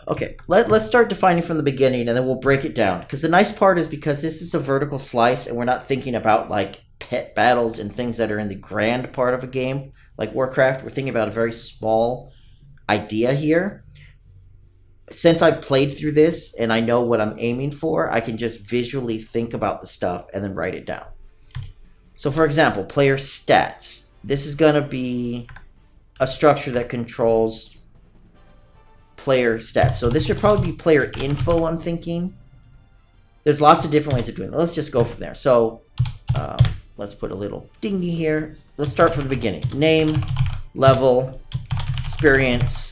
Okay, let's start defining from the beginning, and then we'll break it down. Because the nice part is, because this is a vertical slice, and we're not thinking about like pet battles and things that are in the grand part of a game, like Warcraft. We're thinking about a very small idea here. Since I played through this, and I know what I'm aiming for, I can just visually think about the stuff and then write it down. So for example, player stats. This is going to be a structure that controls player stats. So this should probably be player info, I'm thinking. There's lots of different ways of doing it. Let's just go from there. So let's put a little dingy here. Let's start from the beginning. Name, level, experience.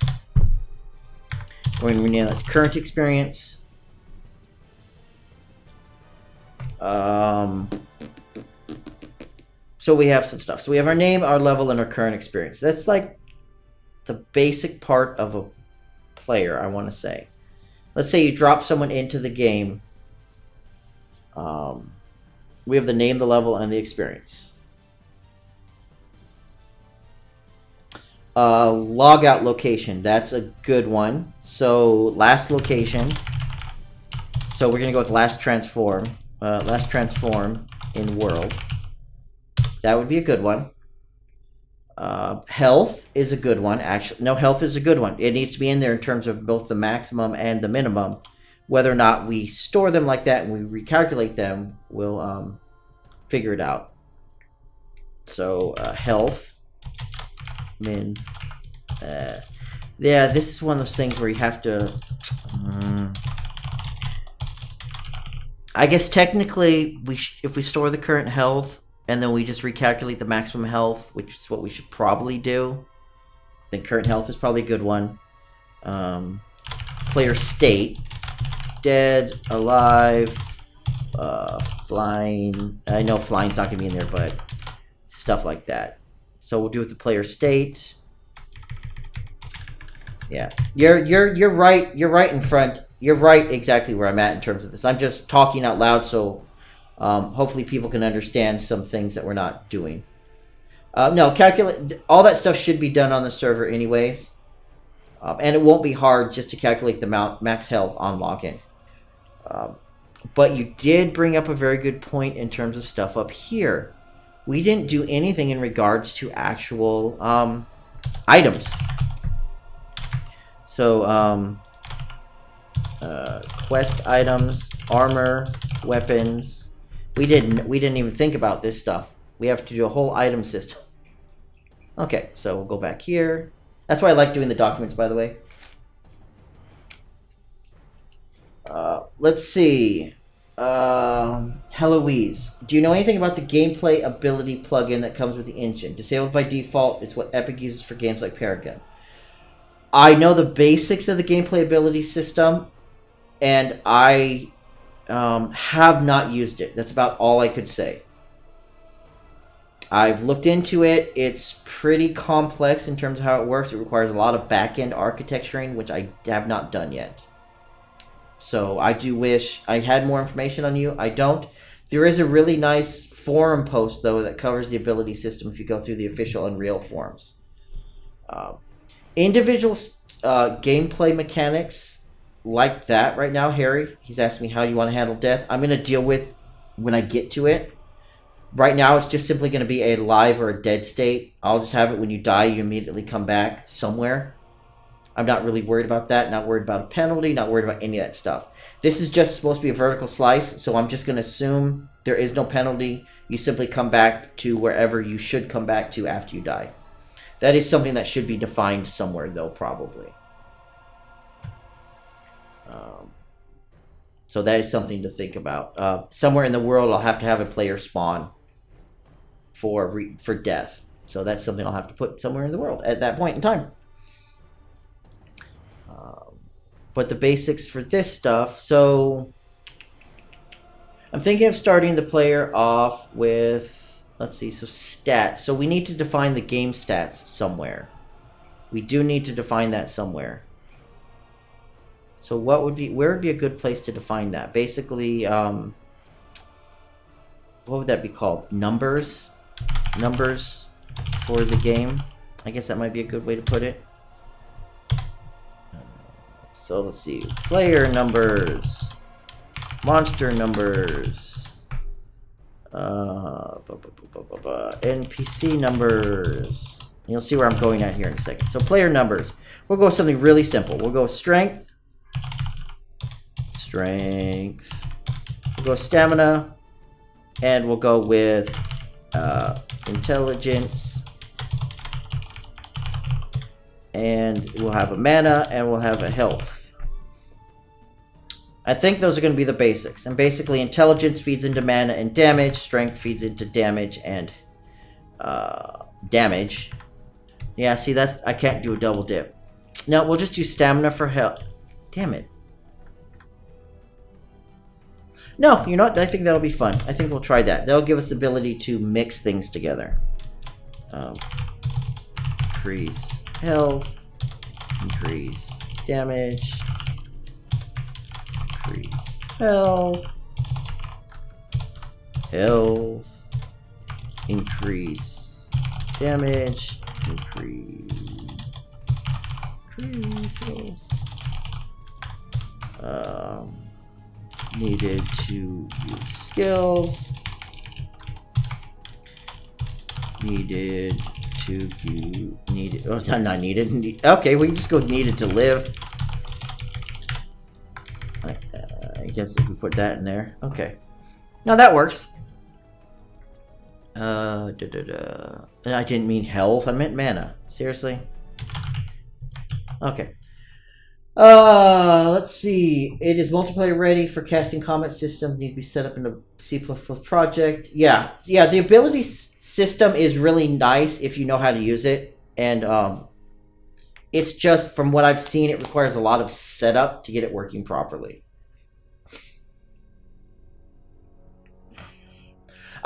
We're going to rename that to current experience. So we have some stuff. So we have our name, our level, and our current experience. That's like the basic part of a player, I want to say. Let's say you drop someone into the game. We have the name, the level, and the experience. Logout location. That's a good one. So last location. So we're going to go with last transform. Last transform in world. That would be a good one. Health is a good one. Actually, no, health is a good one. It needs to be in there in terms of both the maximum and the minimum. Whether or not we store them like that and we recalculate them, we'll figure it out. So health, min. Yeah, this is one of those things where you have to. I guess technically, if we store the current health and then we just recalculate the maximum health, which is what we should probably do, then current health is probably a good one. Player state. Dead, alive, flying. I know flying's not gonna be in there, but stuff like that. So we'll do with the player state. Yeah, you're right. You're right in front. You're right exactly where I'm at in terms of this. I'm just talking out loud, so hopefully people can understand some things that we're not doing. No, calculate all that stuff should be done on the server anyways, and it won't be hard just to calculate the max health on login. But you did bring up a very good point in terms of stuff up here. We didn't do anything in regards to actual items. So quest items, armor, weapons. We didn't even think about this stuff. We have to do a whole item system. Okay, so we'll go back here. That's why I like doing the documents, by the way. Let's see. Heloise. Do you know anything about the gameplay ability plugin that comes with the engine? Disabled by default, it's what Epic uses for games like Paragon. I know the basics of the gameplay ability system, and I have not used it. That's about all I could say. I've looked into it. It's pretty complex in terms of how it works. It requires a lot of back-end architecturing, which I have not done yet. So I do wish I had more information on you. I don't. There is a really nice forum post, though, that covers the ability system if you go through the official Unreal forums. Individual gameplay mechanics like that right now, Harry, he's asking me how you want to handle death. I'm going to deal with when I get to it. Right now, it's just simply going to be a live or a dead state. I'll just have it when you die, you immediately come back somewhere. I'm not really worried about that. Not worried about a penalty. Not worried about any of that stuff. This is just supposed to be a vertical slice, so I'm just going to assume there is no penalty. You simply come back to wherever you should come back to after you die. That is something that should be defined somewhere, though, probably. So that is something to think about. Somewhere in the world, I'll have to have a player spawn for death. So that's something I'll have to put somewhere in the world at that point in time. But the basics for this stuff, so I'm thinking of starting the player off with, let's see, so stats. So we need to define the game stats somewhere. We do need to define that somewhere. So where would be a good place to define that? Basically, what would that be called? Numbers for the game. I guess that might be a good way to put it. So let's see, player numbers, monster numbers, NPC numbers. You'll see where I'm going at here in a second. So player numbers, we'll go with something really simple. We'll go strength, we'll go stamina, and we'll go with intelligence, and we'll have a mana, and we'll have a health. I think those are going to be the basics. And basically, intelligence feeds into mana and damage. Strength feeds into damage and damage. Yeah, see, I can't do a double dip. No, we'll just do stamina for health. Damn it. No, you know what? I think that'll be fun. I think we'll try that. That'll give us the ability to mix things together. Increase health. Increase damage. Increase health. Health. Increase damage. Increase health. Needed to use skills. Needed to use... Needed... Oh, not needed. Okay, we can just go needed to live. I guess if we put that in there. Okay. No, that works. I didn't mean health. I meant mana. Seriously? Okay. Let's see. It is multiplayer ready for casting combat systems. Need to be set up in a C++ project. Yeah. The ability system is really nice if you know how to use it. And it's just, from what I've seen, it requires a lot of setup to get it working properly.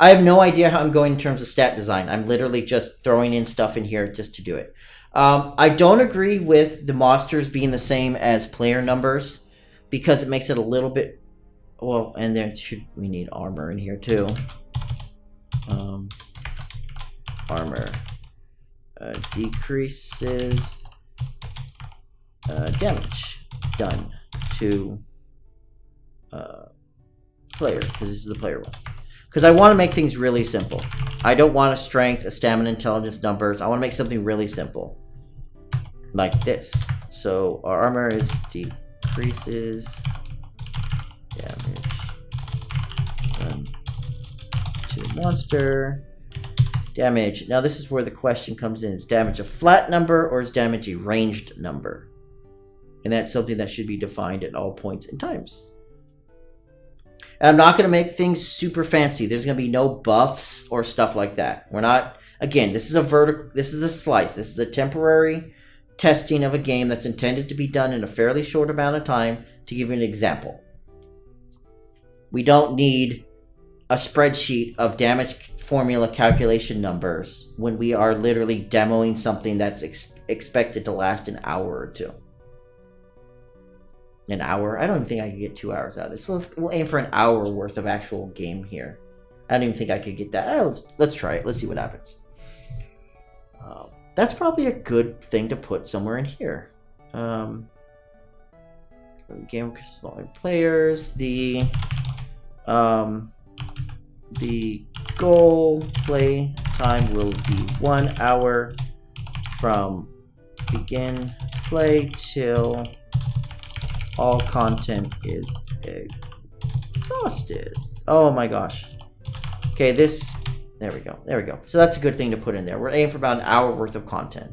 I have no idea how I'm going in terms of stat design. I'm literally just throwing in stuff in here just to do it. I don't agree with the monsters being the same as player numbers because it makes it a little bit... Well, and we need armor in here too. Armor decreases damage done to player, because this is the player one. Because I want to make things really simple. I don't want a strength, a stamina, intelligence numbers. I want to make something really simple. Like this. So our armor is decreases damage done to monster. Damage. Now this is where the question comes in. Is damage a flat number or is damage a ranged number? And that's something that should be defined at all points and times. And I'm not going to make things super fancy. There's going to be no buffs or stuff like that. We're not... Again, this is a vertical... This is a slice. This is a temporary testing of a game that's intended to be done in a fairly short amount of time. To give you an example. We don't need a spreadsheet of damage formula calculation numbers when we are literally demoing something that's expected to last an hour or two. An hour? I don't even think I could get 2 hours out of this. We'll aim for an hour worth of actual game here. I don't even think I could get that. Let's try it. Let's see what happens. That's probably a good thing to put somewhere in here. Game with smaller players. The goal play time will be 1 hour from begin play till all content is exhausted. Oh my gosh. Okay, there we go. There we go. So that's a good thing to put in there. We're aiming for about an hour worth of content.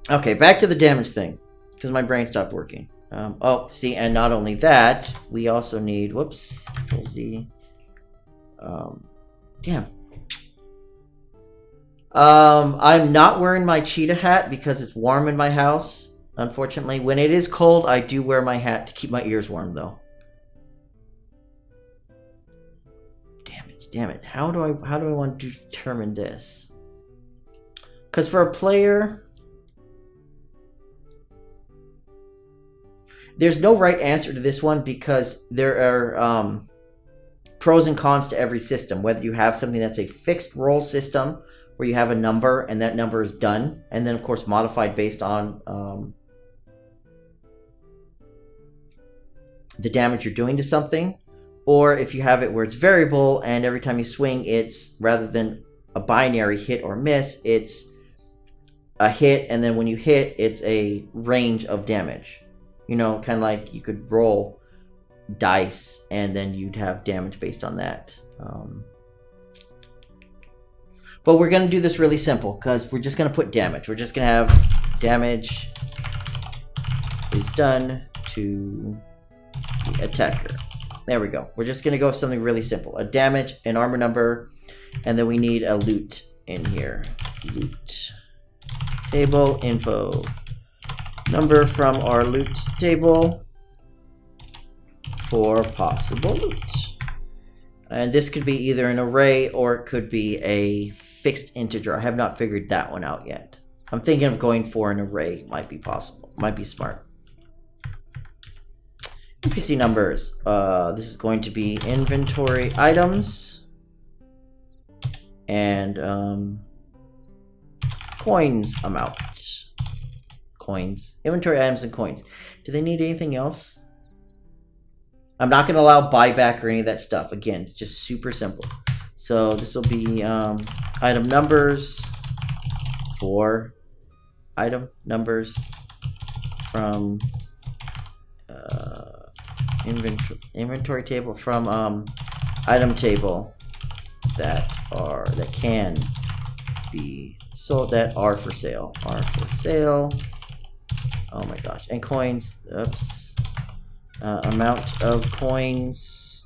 Okay, back to the damage thing. Because my brain stopped working. Oh, see, and not only that, we also need... Whoops. Control Z. Damn. I'm not wearing my cheetah hat because it's warm in my house. Unfortunately, when it is cold, I do wear my hat to keep my ears warm, though. Damn it. How do I want to determine this? Because for a player, there's no right answer to this one because there are pros and cons to every system. Whether you have something that's a fixed roll system where you have a number and that number is done, and then of course modified based on the damage you're doing to something, or if you have it where it's variable and every time you swing, it's rather than a binary hit or miss, it's a hit, and then when you hit, it's a range of damage. You know, kind of like you could roll dice and then you'd have damage based on that. But we're going to do this really simple because we're just going to put damage. We're just going to have damage is done to the attacker. There we go. We're just going to go with something really simple. A damage, an armor number, and then we need a loot in here. Loot. Table info. Number from our loot table for possible loot. And this could be either an array or it could be a fixed integer. I have not figured that one out yet. I'm thinking of going for an array. Might be possible. Might be smart. NPC numbers. This is going to be inventory items and coins amount. Coins. Inventory items and coins. Do they need anything else? I'm not going to allow buyback or any of that stuff. Again, it's just super simple. So this will be item numbers for item numbers from inventory table from item table that can be sold, that are for sale. Oh my gosh. And coins. Oops. Amount of coins.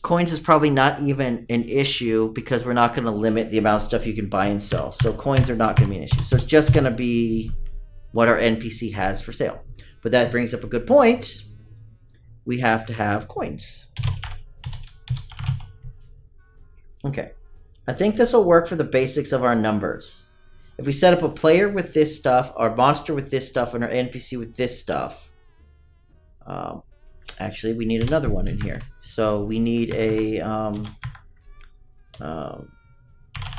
Coins is probably not even an issue because we're not going to limit the amount of stuff you can buy and sell. So coins are not going to be an issue. So it's just going to be what our NPC has for sale. But that brings up a good point. We have to have coins. Okay. I think this will work for the basics of our numbers. If we set up a player with this stuff, our monster with this stuff, and our NPC with this stuff. Actually, we need another one in here. So we need a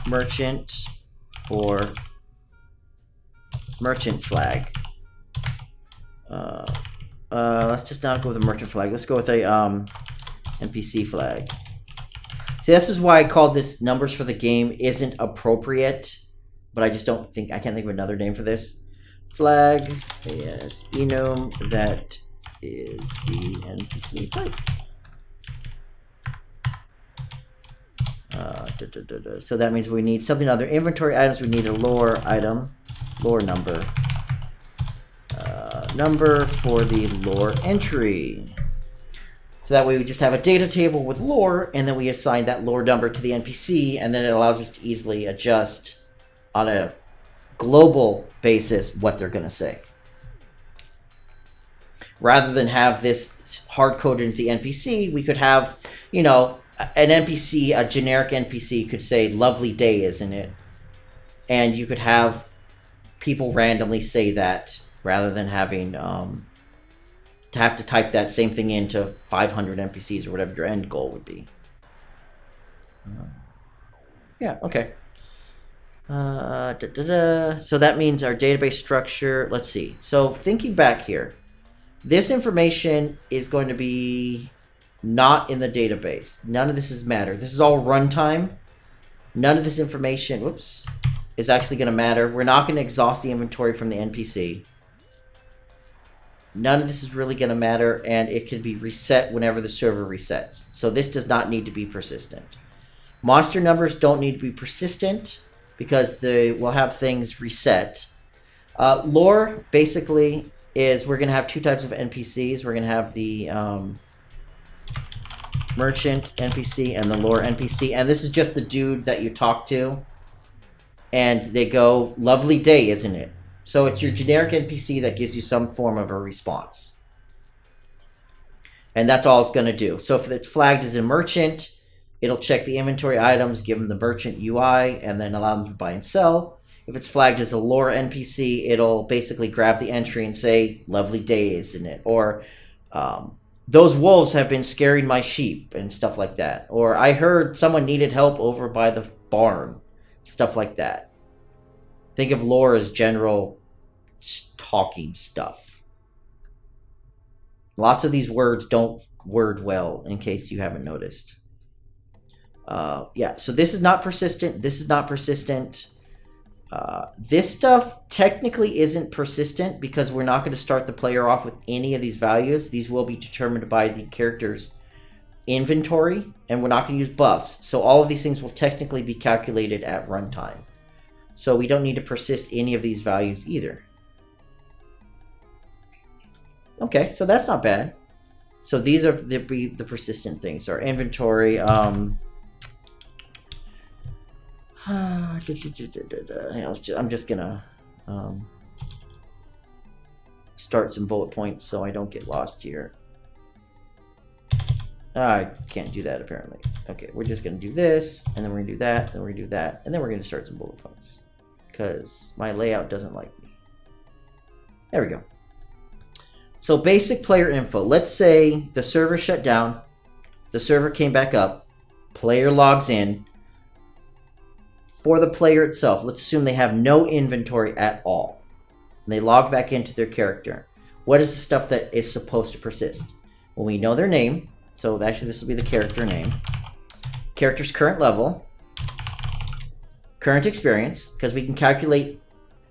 merchant or merchant flag. Let's just not go with a merchant flag. Let's go with a NPC flag. See, this is why I called this numbers for the game isn't appropriate, but I just don't think, I can't think of another name for this. Flag is enum that is the NPC type. So that means we need something other inventory items. We need a lore item, lore number. Number for the lore entry. So that way we just have a data table with lore, and then we assign that lore number to the NPC, and then it allows us to easily adjust on a global basis what they're going to say. Rather than have this hard-coded into the NPC, we could have, you know, an NPC, a generic NPC could say, lovely day, isn't it? And you could have people randomly say that rather than having to have to type that same thing into 500 NPCs or whatever your end goal would be. Yeah, okay. So that means our database structure, let's see. So thinking back here, this information is going to be not in the database. None of this is matter. This is all runtime. None of this information, whoops, is actually going to matter. We're not going to exhaust the inventory from the NPC. None of this is really going to matter, and it can be reset whenever the server resets. So this does not need to be persistent. Monster numbers don't need to be persistent because we'll have things reset. Lore, basically, is we're going to have two types of NPCs. We're going to have the merchant NPC and the lore NPC. And this is just the dude that you talk to. And they go, lovely day, isn't it? So it's your generic NPC that gives you some form of a response. And that's all it's going to do. So if it's flagged as a merchant, it'll check the inventory items, give them the merchant UI, and then allow them to buy and sell. If it's flagged as a lore NPC, it'll basically grab the entry and say, lovely day, isn't it? Or, those wolves have been scaring my sheep, and stuff like that. Or, I heard someone needed help over by the barn. Stuff like that. Think of lore as general talking stuff. Lots of these words don't word well, in case you haven't noticed. Yeah, so this is not persistent. This is not persistent. This stuff technically isn't persistent because we're not going to start the player off with any of these values. These will be determined by the character's inventory, and we're not going to use buffs. So all of these things will technically be calculated at runtime. So we don't need to persist any of these values either. Okay, so that's not bad. So these are the persistent things. Our inventory, I'm just gonna start some bullet points so I don't get lost here. I can't do that apparently. Okay, we're just gonna do this, and then we're gonna do that, then we're gonna do that, and then we're gonna start some bullet points because my layout doesn't like me. There we go. So basic player info. Let's say the server shut down, the server came back up, player logs in. For the player itself, let's assume they have no inventory at all. And they log back into their character. What is the stuff that is supposed to persist? Well, we know their name. So actually this will be the character name. Character's current level. Current experience, because we can calculate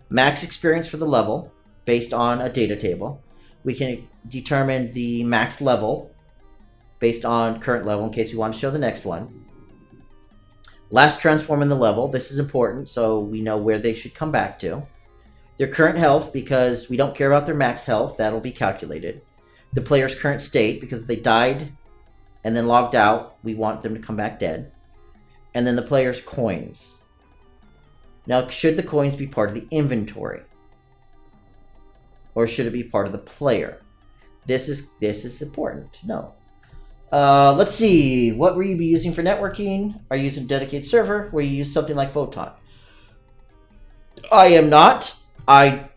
max experience for the level based on a data table. We can determine the max level based on current level in case we want to show the next one. Last transform in the level. This is important so we know where they should come back to. Their current health, because we don't care about their max health. That'll be calculated. The player's current state, because if they died and then logged out, we want them to come back dead. And then the player's coins. Now, should the coins be part of the inventory? Or should it be part of the player? This is important to know. Let's see. What will you be using for networking? Are you using a dedicated server? Will you use something like Photon? I am not. I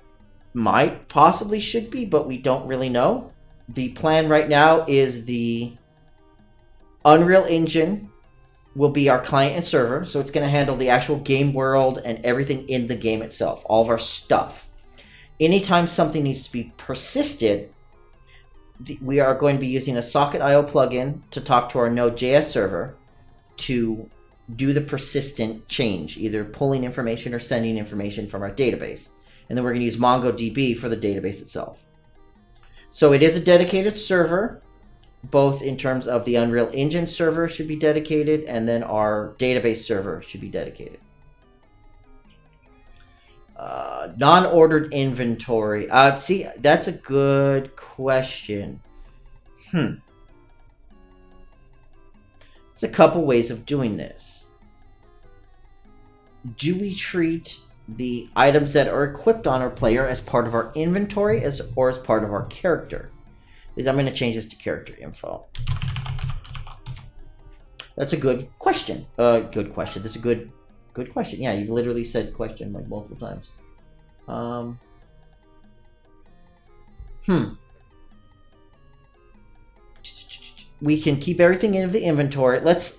might, possibly should be, but we don't really know. The plan right now is the Unreal Engine will be our client and server. So it's going to handle the actual game world and everything in the game itself. All of our stuff. Anytime something needs to be persisted, we are going to be using a Socket.io plugin to talk to our Node.js server to do the persistent change, either pulling information or sending information from our database. And then we're going to use MongoDB for the database itself. So it is a dedicated server, both in terms of the Unreal Engine server should be dedicated, and then our database server should be dedicated. Non-ordered inventory. See, that's a good question. There's a couple ways of doing this. Do we treat the items that are equipped on our player as part of our inventory or as part of our character? I'm going to change this to character info. That's a good question. Good question. That's a good question. Yeah, you literally said question like multiple times. We can keep everything in the inventory. Let's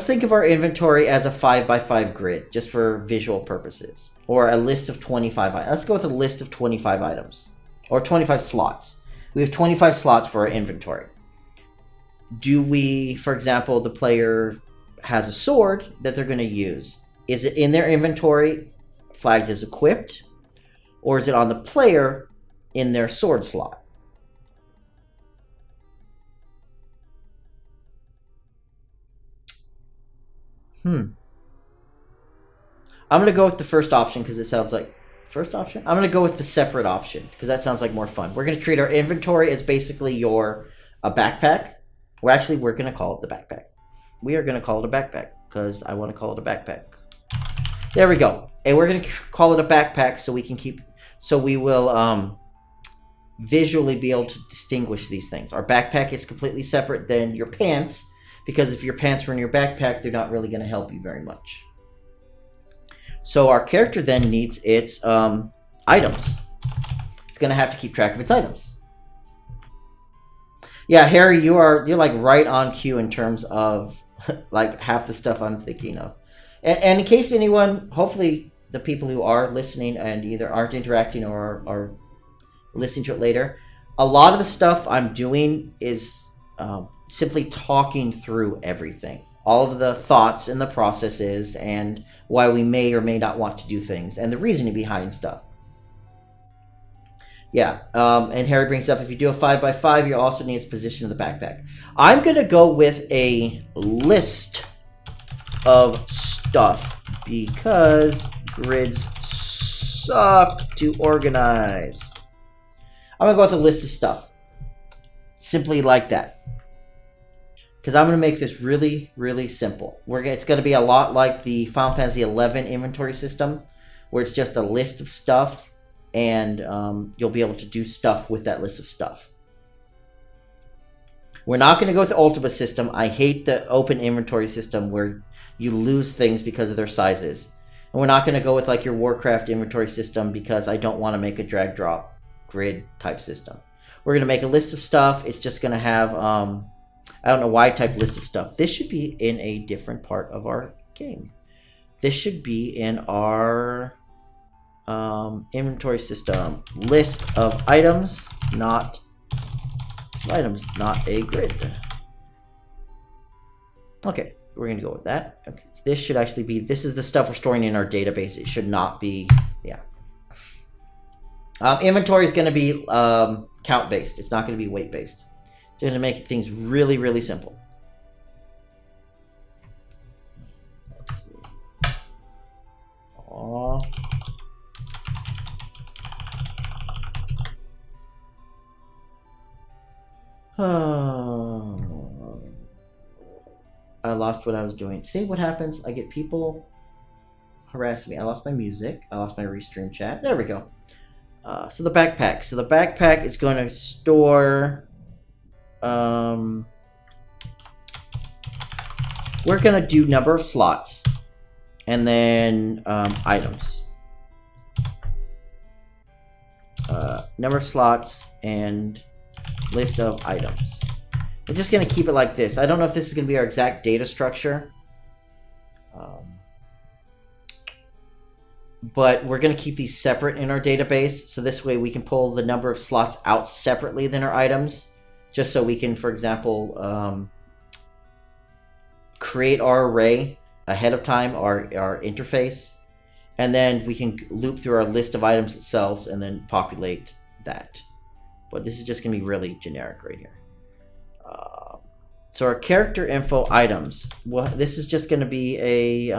think of our inventory as a 5x5 grid, just for visual purposes, or a list of 25 items. Let's go with a list of 25 items, or 25 slots. We have 25 slots for our inventory. Do we, for example, the player has a sword that they're going to use. Is it in their inventory flagged as equipped, or is it on the player in their sword slot? I'm going to go with the first option because it sounds like... First option? I'm going to go with the separate option because that sounds like more fun. We're going to treat our inventory as basically your backpack. We're going to call it the backpack. We are going to call it a backpack because I want to call it a backpack. There we go. And we're going to call it a backpack so we can keep... So we will visually be able to distinguish these things. Our backpack is completely separate than your pants, because if your pants were in your backpack, they're not really going to help you very much. So our character then needs its items. It's going to have to keep track of its items. Yeah, Harry, you're like right on cue in terms of like half the stuff I'm thinking of. And in case anyone, hopefully the people who are listening and either aren't interacting or are listening to it later, a lot of the stuff I'm doing is simply talking through everything. All of the thoughts and the processes and why we may or may not want to do things and the reasoning behind stuff. Yeah, and Harry brings up, if you do a 5x5, you also need its position in the backpack. I'm going to go with a list of stuff because grids suck to organize. I'm going to go with a list of stuff. Simply like that. Because I'm going to make this really, really simple. It's going to be a lot like the Final Fantasy XI inventory system, where it's just a list of stuff, and you'll be able to do stuff with that list of stuff. We're not going to go with the Ultima system. I hate the open inventory system where you lose things because of their sizes. And we're not going to go with like your Warcraft inventory system because I don't want to make a drag-drop grid type system. We're going to make a list of stuff. It's just going to have, I don't know why type list of stuff. This should be in a different part of our game. This should be in our inventory system. List of items, not a grid. Okay, we're going to go with that. Okay, so this should actually be, this is the stuff we're storing in our database. It should not be, yeah. Inventory is going to be count based. It's not going to be weight based. It's going to make things really, really simple. Let's see. Aww. I lost what I was doing. See what happens? I get people harassing me. I lost my music. I lost my restream chat. There we go. So the backpack. So the backpack is going to store... we're going to do number of slots. And then items. Number of slots and list of items. We're just going to keep it like this. I don't know if this is going to be our exact data structure. But we're going to keep these separate in our database. So this way we can pull the number of slots out separately than our items. Just so we can, for example, create our array ahead of time, our interface. And then we can loop through our list of items itself and then populate that. But this is just going to be really generic right here. So our character info items. Well, this is just going to be a...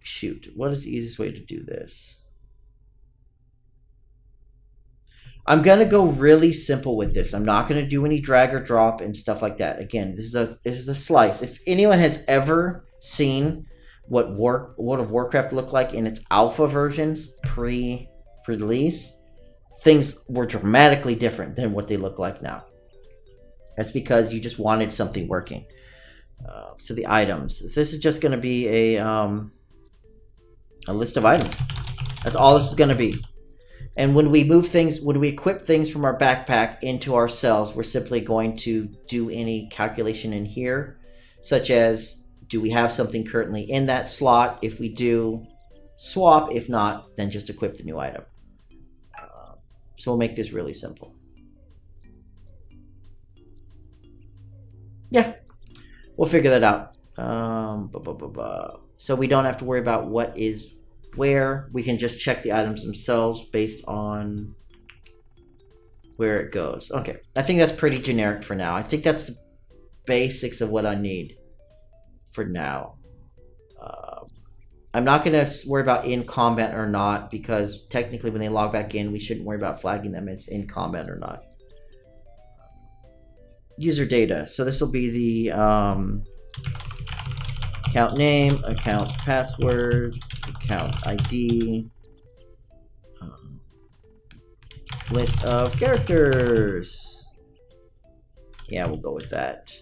shoot, what is the easiest way to do this? I'm going to go really simple with this. I'm not going to do any drag or drop and stuff like that. Again, this is a slice. If anyone has ever seen what World of Warcraft looked like in its alpha versions pre-release, things were dramatically different than what they look like now. That's because you just wanted something working. So the items. This is just going to be a list of items. That's all this is going to be. And when we move things, when we equip things from our backpack into our cells, we're simply going to do any calculation in here, such as, do we have something currently in that slot? If we do, swap. If not, then just equip the new item. So we'll make this really simple. Yeah, we'll figure that out. So we don't have to worry about what is where. We can just check the items themselves based on where it goes. Okay, I think that's pretty generic for now. I think that's the basics of what I need for now. I'm not going to worry about in combat or not, because technically when they log back in, we shouldn't worry about flagging them as in combat or not. User data. So this will be the account name, account password, account ID, list of characters. Yeah, we'll go with that.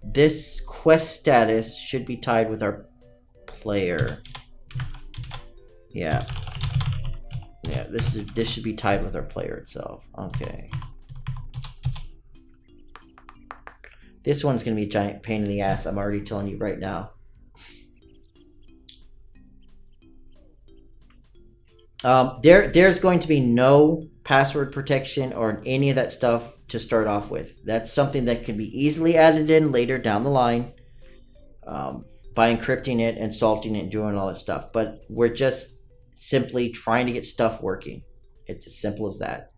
This quest status should be tied with our player. Yeah. Yeah, this should be tied with our player itself. Okay. This one's going to be a giant pain in the ass. I'm already telling you right now. There's going to be no password protection or any of that stuff to start off with. That's something that can be easily added in later down the line. by encrypting it and salting it and doing all that stuff. But we're just simply trying to get stuff working. It's as simple as that.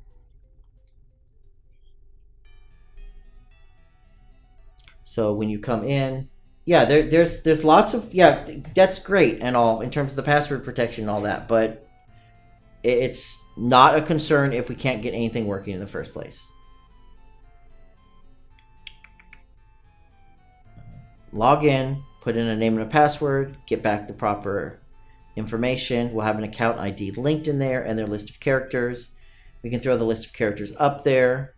So when you come in, yeah, there's lots of, yeah, that's great and all in terms of the password protection and all that, but it's not a concern if we can't get anything working in the first place. Log in, put in a name and a password, get back the proper information. We'll have an account ID linked in there and their list of characters. We can throw the list of characters up there.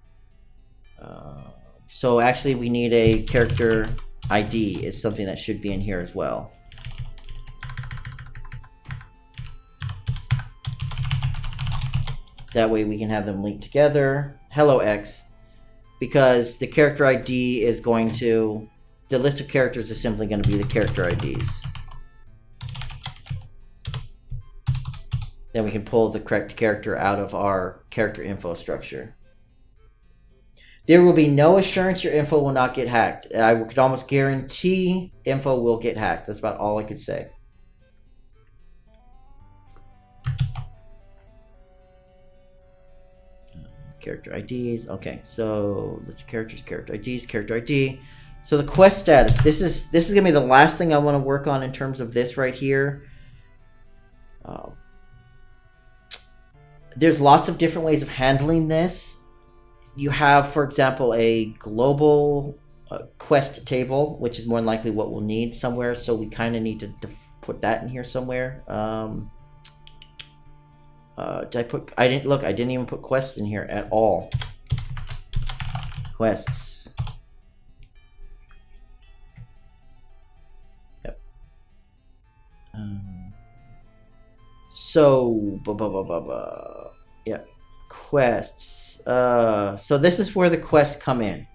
So actually we need a character ID is something that should be in here as well. That way we can have them linked together. Hello X, because the character ID is going to, the list of characters is simply going to be the character IDs. Then we can pull the correct character out of our character info structure. There will be no assurance your info will not get hacked. I could almost guarantee info will get hacked. That's about all I could say. Character IDs. Okay, so let's characters, character IDs, character ID. So the quest status. This is gonna be the last thing I want to work on in terms of this right here. There's lots of different ways of handling this. You have, for example, a global quest table, which is more than likely what we'll need somewhere. So we kind of need to put that in here somewhere. Did I put? I didn't look. I didn't even put quests in here at all. Quests. Yep. So, yeah, quests. So this is where the quests come in.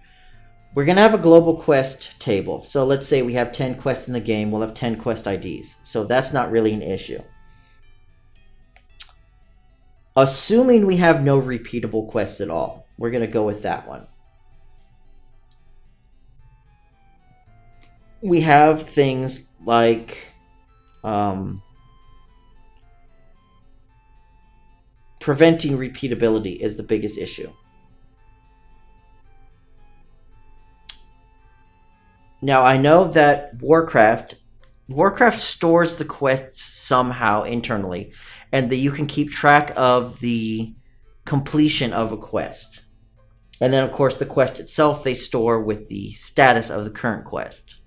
We're gonna have a global quest table. So let's say we have 10 quests in the game. We'll have 10 quest IDs. So that's not really an issue. Assuming we have no repeatable quests at all, we're gonna go with that one. We have things like preventing repeatability is the biggest issue. Now I know that Warcraft stores the quests somehow internally, and that you can keep track of the completion of a quest. And then of course the quest itself they store with the status of the current quest.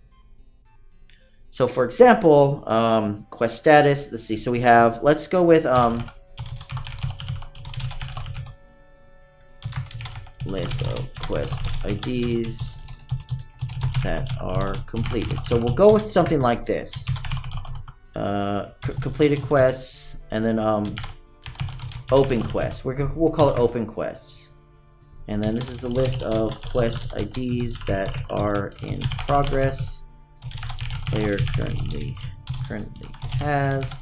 So for example, quest status, let's see, so we have, let's go with list of quest IDs that are completed. So we'll go with something like this. Completed quests, and then open quests. We'll call it open quests. And then this is the list of quest IDs that are in progress. Player currently has.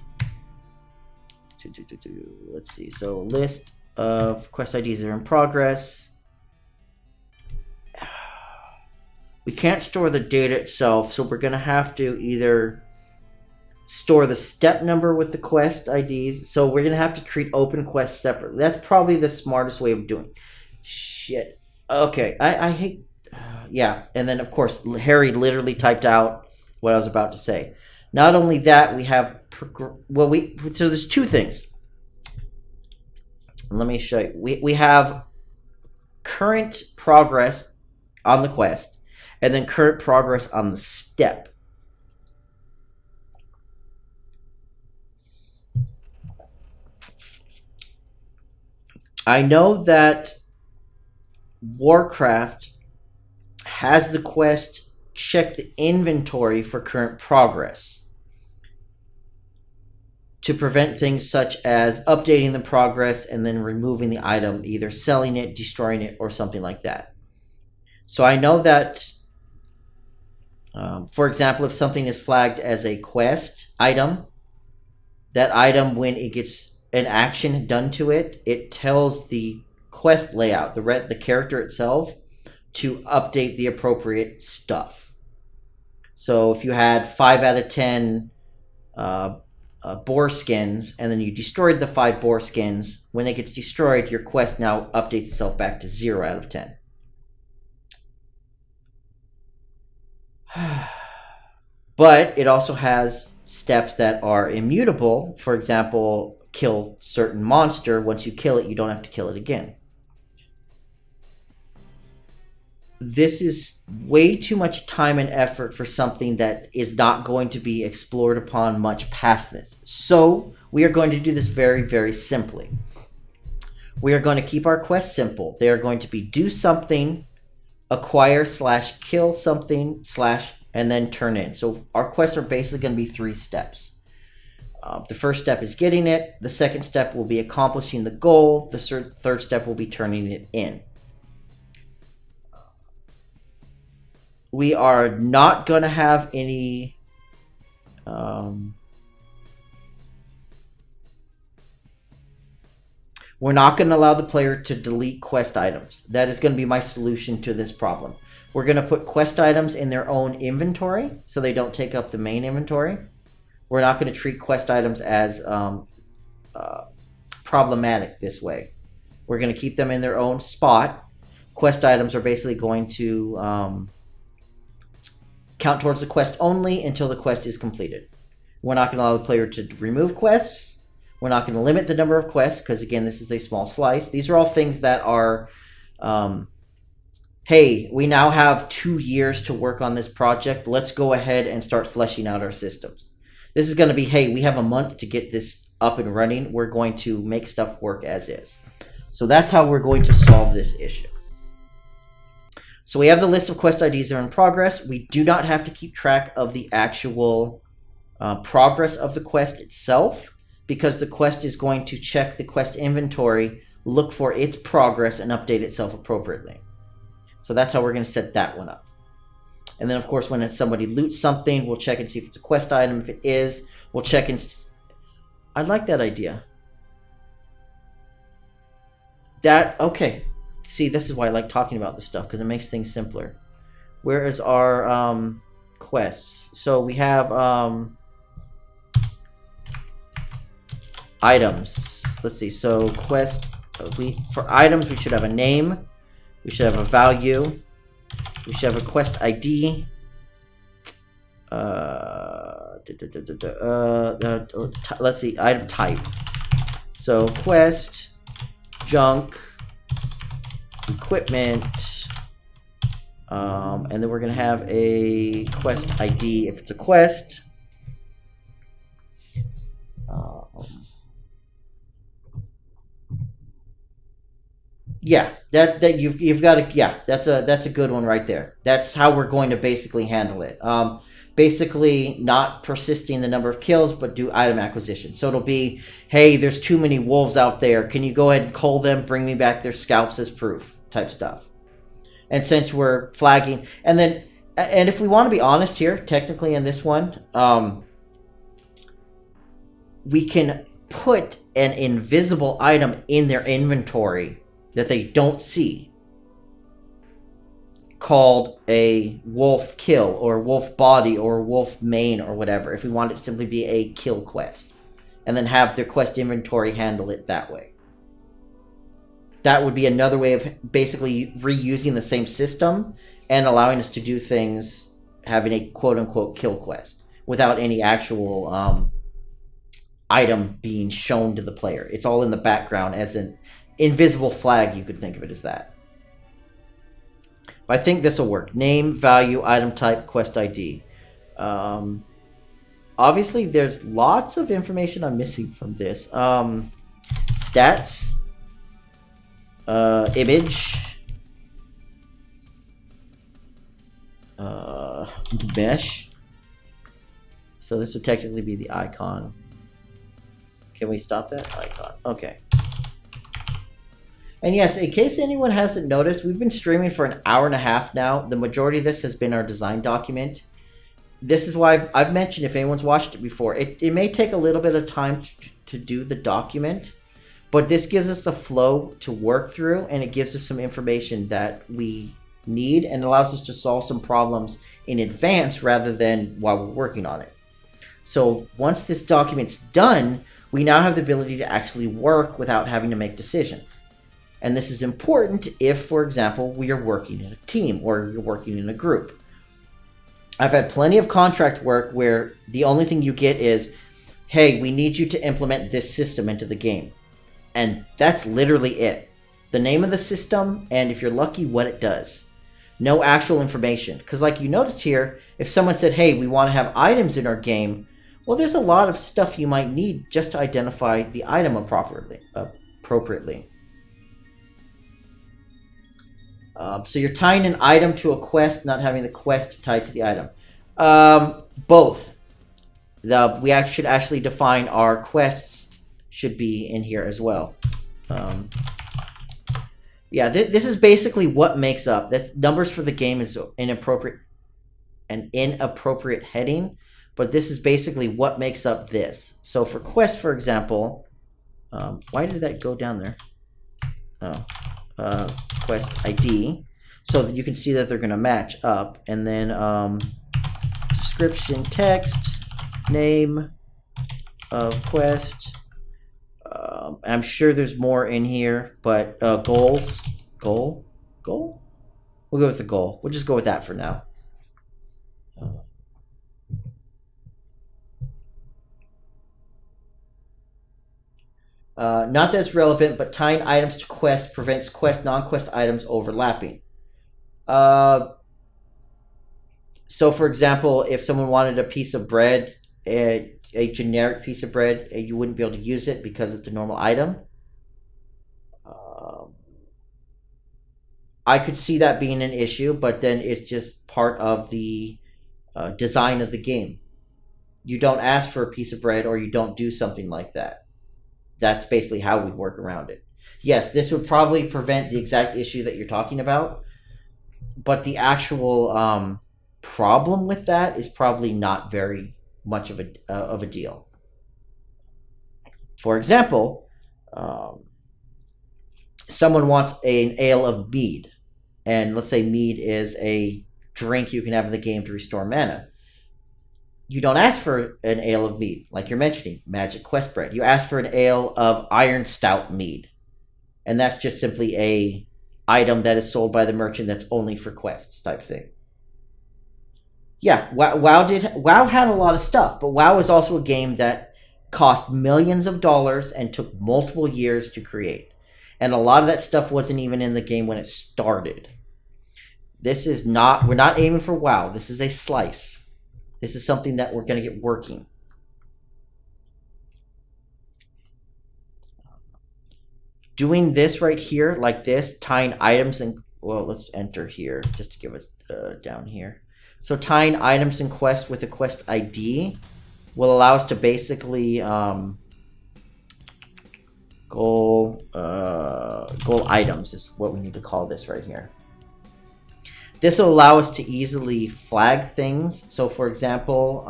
Let's see. So list of quest IDs that are in progress. We can't store the data itself, so we're gonna have to either store the step number with the quest IDs. So we're gonna have to treat open quests separately. That's probably the smartest way of doing it. Shit. Okay, I hate. Yeah, and then of course Harry literally typed out what I was about to say. Not only that, we have so there's two things. Let me show you. We have current progress on the quest, and then current progress on the step. I know that Warcraft has the quest check the inventory for current progress to prevent things such as updating the progress and then removing the item, either selling it, destroying it, or something like that. So I know that, for example, if something is flagged as a quest item, that item, when it gets an action done to it, it tells the quest layout, the character itself, to update the appropriate stuff. So if you had 5 out of 10 boar skins, and then you destroyed the 5 boar skins, when it gets destroyed, your quest now updates itself back to 0 out of 10. But it also has steps that are immutable. For example, kill certain monster. Once you kill it, you don't have to kill it again. This is way too much time and effort for something that is not going to be explored upon much past this. So we are going to do this very, very simply. We are going to keep our quests simple. They are going to be do something, acquire / kill something / and then turn in. So our quests are basically going to be 3 steps. The first step is getting it. The second step will be accomplishing the goal. The third step will be turning it in. We are not going to have any we're not going to allow the player to delete quest items. That is going to be my solution to this problem. We're going to put quest items in their own inventory so they don't take up the main inventory. We're not going to treat quest items as problematic this way. We're going to keep them in their own spot. Quest items are basically going to count towards the quest only until the quest is completed. We're not going to allow the player to remove quests. We're not going to limit the number of quests because, again, this is a small slice. These are all things that are, hey, we now have 2 years to work on this project. Let's go ahead and start fleshing out our systems. This is going to be, hey, we have a month to get this up and running. We're going to make stuff work as is. So that's how we're going to solve this issue. So we have the list of quest IDs that are in progress. We do not have to keep track of the actual progress of the quest itself because the quest is going to check the quest inventory, look for its progress, and update itself appropriately. So that's how we're going to set that one up. And then, of course, when somebody loots something, we'll check and see if it's a quest item. If it is, we'll check and... I like that idea. Okay. See, this is why I like talking about this stuff, because it makes things simpler. Where is our quests? So we have items. Let's see. So quest, for items, we should have a name. We should have a value. We should have a quest ID. Let's see. Item type. So quest, junk, equipment, and then we're going to have a quest ID if it's a quest. Yeah, that you've got to, yeah, that's a good one right there. That's how we're going to basically handle it. Basically not persisting the number of kills, but do item acquisition. So it'll be, hey, there's too many wolves out there. Can you go ahead and cull them, bring me back their scalps as proof type stuff. And since we're flagging, and if we want to be honest here, technically in this one, we can put an invisible item in their inventory that they don't see, called a wolf kill or wolf body or wolf mane or whatever, if we want it to simply be a kill quest, and then have their quest inventory handle it that way. That would be another way of basically reusing the same system and allowing us to do things, having a quote-unquote kill quest without any actual item being shown to the player. It's all in the background as an invisible flag. You could think of it as that. I think this will work. Name, value, item type, quest ID. Obviously, there's lots of information I'm missing from this. Stats. Image. Mesh. So this would technically be the icon. Can we stop that icon? Okay. And yes, in case anyone hasn't noticed, we've been streaming for an hour and a half now. The majority of this has been our design document. This is why I've mentioned, if anyone's watched it before, it may take a little bit of time to do the document, but this gives us the flow to work through, and it gives us some information that we need, and allows us to solve some problems in advance rather than while we're working on it. So once this document's done, we now have the ability to actually work without having to make decisions. And this is important if, for example, we are working in a team or you're working in a group. I've had plenty of contract work where the only thing you get is, hey, we need you to implement this system into the game. And that's literally it. The name of the system, and if you're lucky, what it does. No actual information. Because like you noticed here, if someone said, hey, we want to have items in our game, well, there's a lot of stuff you might need just to identify the item appropriately. So you're tying an item to a quest, not having the quest tied to the item. Both. We should actually define our quests should be in here as well. Yeah, this is basically what makes up. That's numbers for the game is an inappropriate heading, but this is basically what makes up this. So for quest, for example, why did that go down there? Oh, quest ID, so that you can see that they're going to match up, and then description text, name of quest. I'm sure there's more in here, but goal. We'll go with the goal. We'll just go with that for now. Not that it's relevant, but tying items to quest prevents non-quest items overlapping. So, for example, if someone wanted a piece of bread, a generic piece of bread, you wouldn't be able to use it because it's a normal item. I could see that being an issue, but then it's just part of the design of the game. You don't ask for a piece of bread, or you don't do something like that. That's basically how we'd work around it. Yes, this would probably prevent the exact issue that you're talking about, but the actual problem with that is probably not very much of a deal. For example, someone wants an ale of mead, and let's say mead is a drink you can have in the game to restore mana. You don't ask for an ale of mead, like you're mentioning, Magic Quest Bread. You ask for an ale of Iron Stout mead. And that's just simply a item that is sold by the merchant that's only for quests type thing. Yeah, WoW had a lot of stuff, but WoW is also a game that cost millions of dollars and took multiple years to create. And a lot of that stuff wasn't even in the game when it started. We're not aiming for WoW. This is a slice. This is something that we're going to get working. Doing this right here, like this, tying items and... Well, let's enter here, just to give us down here. So tying items and quests with a quest ID will allow us to basically goal items is what we need to call this right here. This will allow us to easily flag things. So, for example,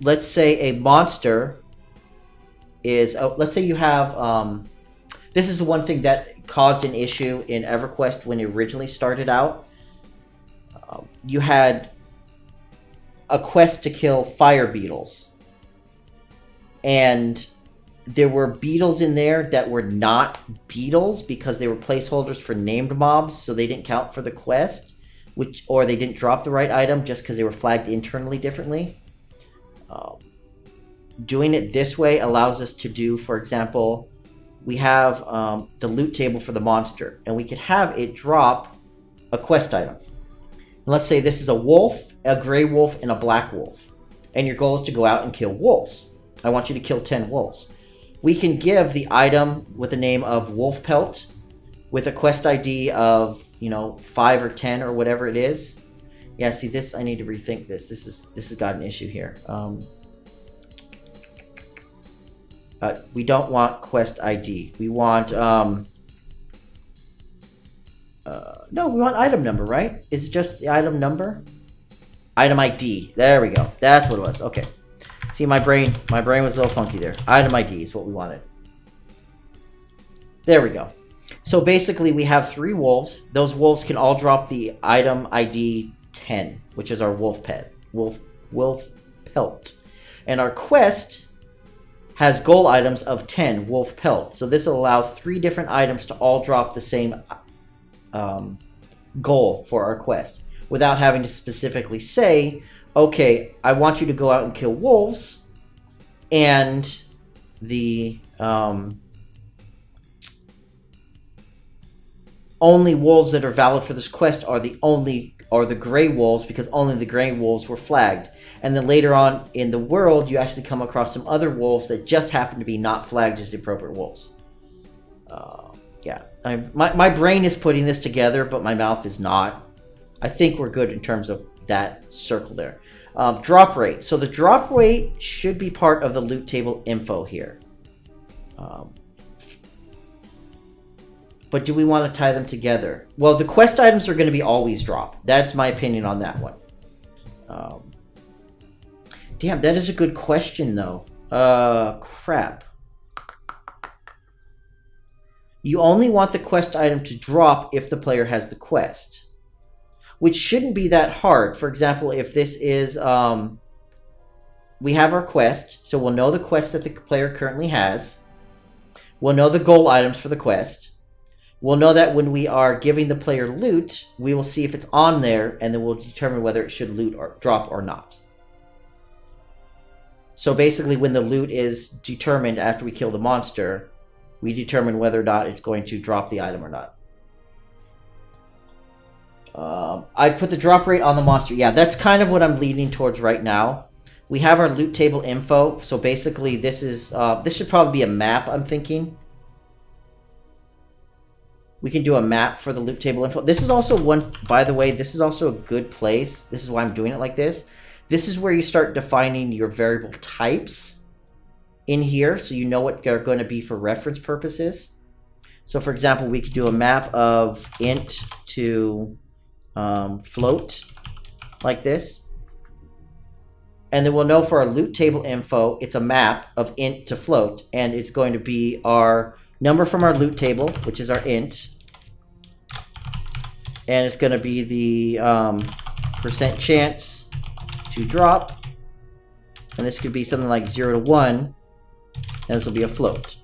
let's say a monster is... let's say you have... this is the one thing that caused an issue in EverQuest when it originally started out. You had a quest to kill fire beetles. And there were beetles in there that were not beetles because they were placeholders for named mobs, so they didn't count for the quest, or they didn't drop the right item just because they were flagged internally differently. Doing it this way allows us to do, for example, we have the loot table for the monster, and we could have it drop a quest item. And let's say this is a wolf, a gray wolf, and a black wolf. And your goal is to go out and kill wolves. I want you to kill 10 wolves. We can give the item with the name of wolf pelt with a quest ID of, 5 or 10 or whatever it is. Yeah, see this, I need to rethink this. This has got an issue here. We don't want quest ID. We want, no, we want item number, right? Is it just the item number? Item ID. There we go. That's what it was. Okay. See, my brain was a little funky there. Item ID is what we wanted. There we go. So basically we have 3 wolves. Those wolves can all drop the item ID 10, which is our wolf pet. Wolf pelt. And our quest has goal items of 10 wolf pelt. So this will allow 3 different items to all drop the same goal for our quest without having to specifically say, okay, I want you to go out and kill wolves, and the only wolves that are valid for this quest are the gray wolves, because only the gray wolves were flagged. And then later on in the world, you actually come across some other wolves that just happen to be not flagged as the appropriate wolves. Yeah, my brain is putting this together, but my mouth is not. I think we're good in terms of that circle there. Drop rate. So the drop rate should be part of the loot table info here. But do we want to tie them together? Well, the quest items are going to be always drop. That's my opinion on that one. Damn, that is a good question, though. Crap. You only want the quest item to drop if the player has the quest, which shouldn't be that hard. For example, if this is... we have our quest, so we'll know the quest that the player currently has. We'll know the goal items for the quest. We'll know that when we are giving the player loot, we will see if it's on there, and then we'll determine whether it should loot or drop or not. So basically, when the loot is determined after we kill the monster, we determine whether or not it's going to drop the item or not. I'd put the drop rate on the monster. Yeah, that's kind of what I'm leaning towards right now. We have our loot table info, so basically this is this should probably be a map, I'm thinking. We can do a map for the loot table info. This is also one, by the way, this is also a good place. This is why I'm doing it like this. This is where you start defining your variable types in here, so you know what they're going to be for reference purposes. So for example, we could do a map of int to float, like this. And then we'll know for our loot table info, it's a map of int to float, and it's going to be our number from our loot table, which is our int, and it's going to be the percent chance to drop, and this could be something like 0 to 1, and this will be a float.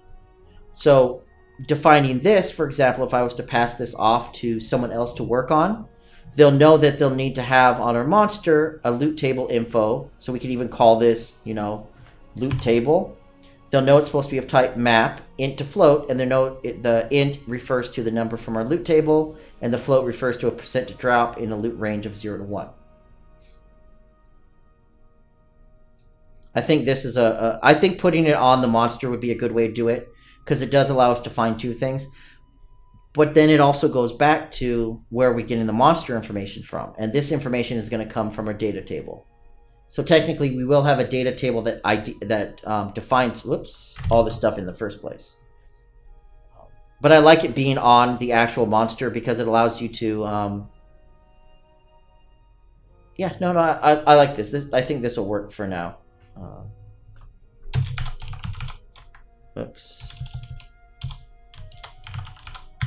So defining this, for example, if I was to pass this off to someone else to work on, they'll know that they'll need to have on our monster a loot table info, so we could even call this, you know, loot table. They'll know it's supposed to be of type map, int to float, and they know the int refers to the number from our loot table, and the float refers to a percent to drop in a loot range of 0 to 1. I think this is I think putting it on the monster would be a good way to do it, because it does allow us to find 2 things. But then it also goes back to where we're getting the monster information from, and this information is going to come from our data table. So technically, we will have a data table that defines all the stuff in the first place. But I like it being on the actual monster because it allows you to. Yeah, no, I like this. I think this will work for now. Oops.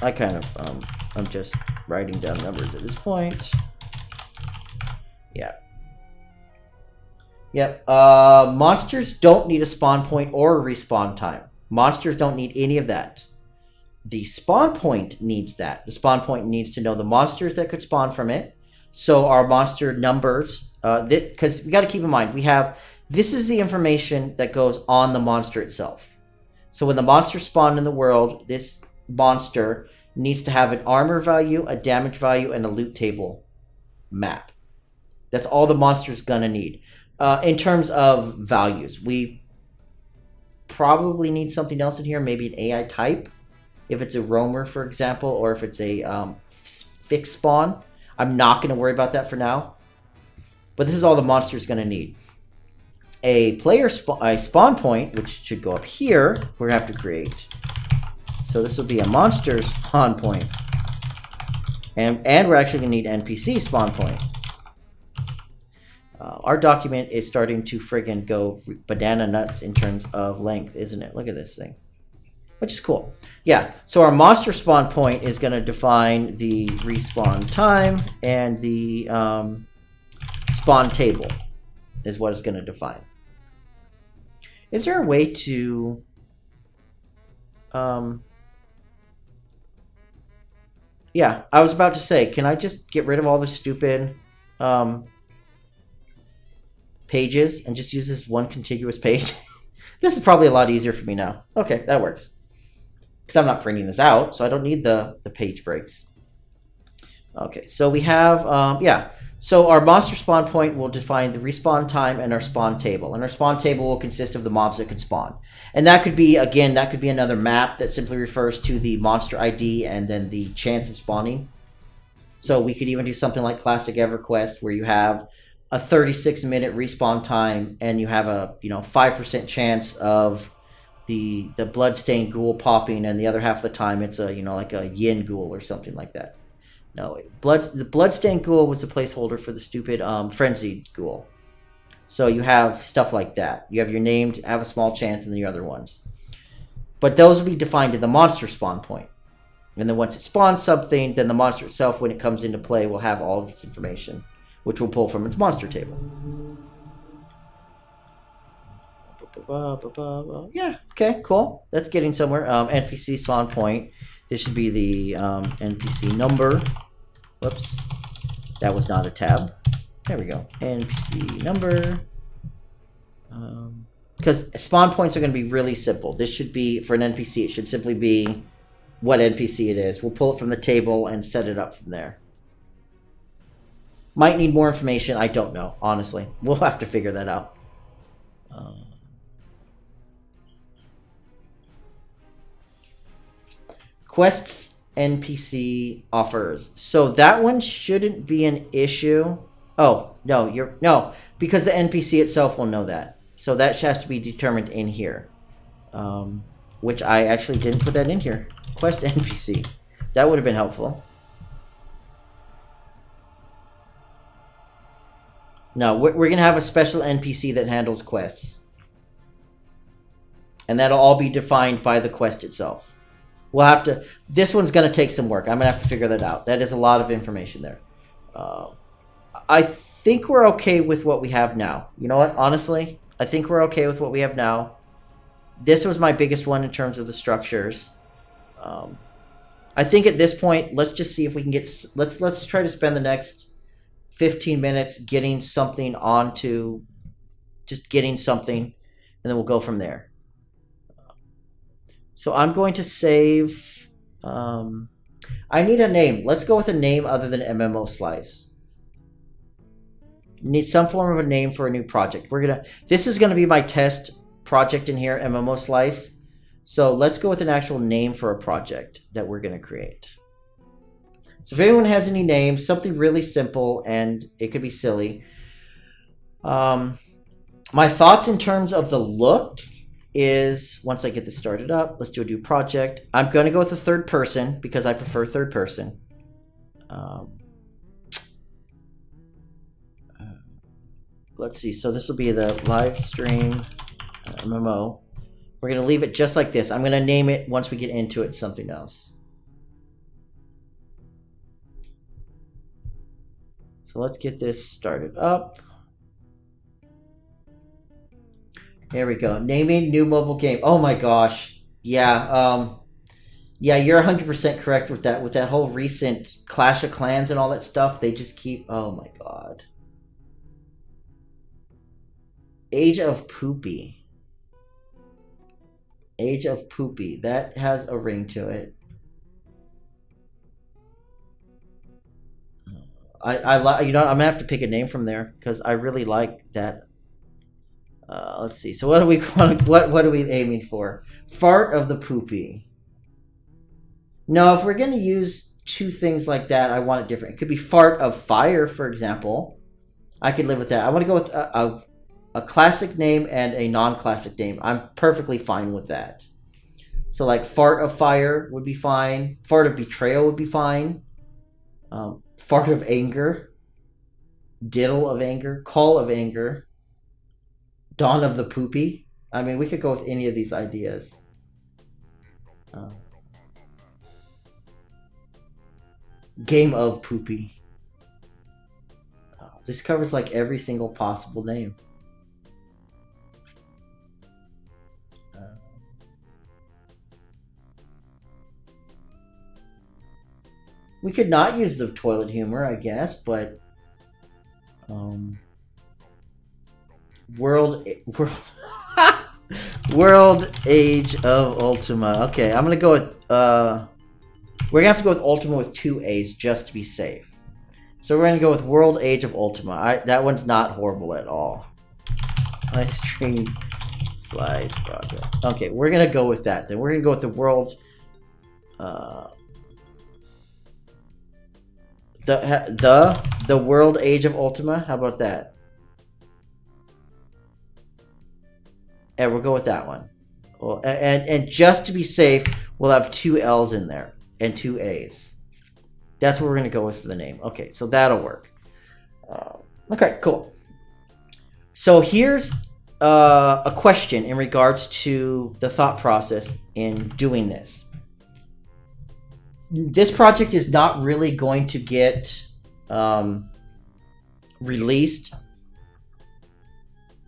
I kind of I'm just writing down numbers at this point. Yeah. Yep. Monsters don't need a spawn point or a respawn time. Monsters don't need any of that. The spawn point needs that. The spawn point needs to know the monsters that could spawn from it. So our monster numbers, because we got to keep in mind, this is the information that goes on the monster itself. So when the monster spawned in the world, this monster needs to have an armor value, a damage value, and a loot table map. That's all the monster's gonna need. In terms of values, we probably need something else in here, maybe an AI type, if it's a roamer, for example, or if it's a fixed spawn. I'm not going to worry about that for now, but this is all the monster's going to need. A spawn point, which should go up here, we're going to have to create. So this will be a monster spawn point. And we're actually going to need NPC spawn point. Our document is starting to friggin' go banana nuts in terms of length, isn't it? Look at this thing. which is cool. Yeah, so our monster spawn point is going to define the respawn time, and the spawn table is what it's going to define. Is there a way to... yeah, I was about to say, can I just get rid of all the stupid pages and just use this one contiguous page? This is probably a lot easier for me now. Okay, that works. Because I'm not printing this out, so I don't need the page breaks. Okay, so we have, yeah. So our monster spawn point will define the respawn time and our spawn table. And our spawn table will consist of the mobs that can spawn. And that could be, again, that could be another map that simply refers to the monster ID and then the chance of spawning. So we could even do something like Classic EverQuest, where you have a 36-minute respawn time and you have a 5% chance of the bloodstained ghoul popping, and the other half of the time it's a like a yin ghoul or something like that. No, the bloodstained ghoul was the placeholder for the stupid frenzied ghoul. So you have stuff like that. You have your named, have a small chance, and the other ones. But those will be defined in the monster spawn point. And then once it spawns something, then the monster itself, when it comes into play, will have all of this information, which will pull from its monster table. Yeah, okay, cool. That's getting somewhere. NPC spawn point. This should be the NPC number. Whoops. That was not a tab. There we go. NPC number. Because spawn points are going to be really simple. This should be, for an NPC, it should simply be what NPC it is. We'll pull it from the table and set it up from there. Might need more information. I don't know, honestly. We'll have to figure that out. Quests NPC offers. So that one shouldn't be an issue. Oh, no, because the NPC itself will know that. So that has to be determined in here. Which I actually didn't put that in here. Quest NPC. That would have been helpful. No, we're going to have a special NPC that handles quests. And that'll all be defined by the quest itself. We'll have to... This one's going to take some work. I'm going to have to figure that out. That is a lot of information there. I think we're okay with what we have now. You know what? Honestly, I think we're okay with what we have now. This was my biggest one in terms of the structures. I think at this point, let's just see if we can get... Let's try to spend the next 15 minutes getting something onto... Just getting something. And then we'll go from there. So I'm going to save... I need a name. Let's go with a name other than MMO Slice. Need some form of a name for a new project. This is gonna be my test project in here, MMO Slice. So let's go with an actual name for a project that we're gonna create. So if anyone has any names, something really simple, and it could be silly. My thoughts in terms of the look is, once I get this started up, let's do a new project. I'm gonna go with a third person because I prefer third person. Let's see, so this will be the live stream MMO. We're going to leave it just like this. I'm going to name it, once we get into it, something else. So let's get this started up. There we go. Naming new mobile game. Oh my gosh. Yeah, yeah, you're 100% correct with that. With that whole recent Clash of Clans and all that stuff, they just keep... Oh my god. Age of Poopy. Age of Poopy. That has a ring to it. I like, you know, I'm gonna have to pick a name from there because I really like that. Let's see. So what do we what are we aiming for? Fart of the Poopy. No, if we're gonna use two things like that, I want it different. It could be Fart of Fire, for example. I could live with that. I want to go with a classic name and a non-classic name. I'm perfectly fine with that. So like Fart of Fire would be fine. Fart of Betrayal would be fine. Fart of Anger. Diddle of Anger. Call of Anger. Dawn of the Poopy. I mean, we could go with any of these ideas. Uh, Game of Poopy. This covers like every single possible name. We could not use the toilet humor, I guess, but world World Age of Ultima. Okay, I'm gonna go with we're gonna have to go with Ultima with 2 A's just to be safe. So we're gonna go with World Age of Ultima. That one's not horrible at all. Livestream Slice project. Okay, we're gonna go with that. Then we're gonna go with the World. The World Age of Ultima. How about that? And we'll go with that one. Well, and just to be safe, we'll have 2 L's in there and 2 A's. That's what we're gonna go with for the name. Okay, so that'll work. Okay, cool. So here's a question in regards to the thought process in doing this. This project is not really going to get released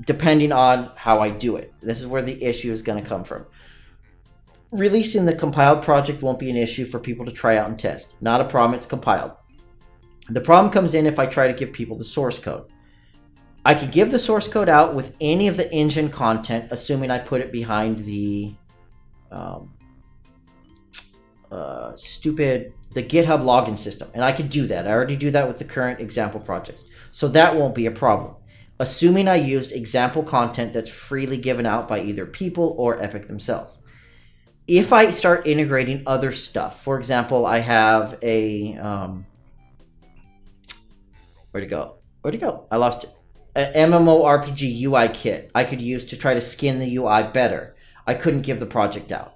depending on how I do it. This is where the issue is going to come from. Releasing the compiled project won't be an issue for people to try out and test. Not a problem, it's compiled. The problem comes in if I try to give people the source code. I could give the source code out with any of the engine content, assuming I put it behind the the GitHub login system. And I could do that. I already do that with the current example projects. So that won't be a problem. Assuming I used example content that's freely given out by either people or Epic themselves. If I start integrating other stuff, for example, I have a where'd it go? Where'd it go? I lost it. An MMO RPG UI kit I could use to try to skin the UI better. I couldn't give the project out.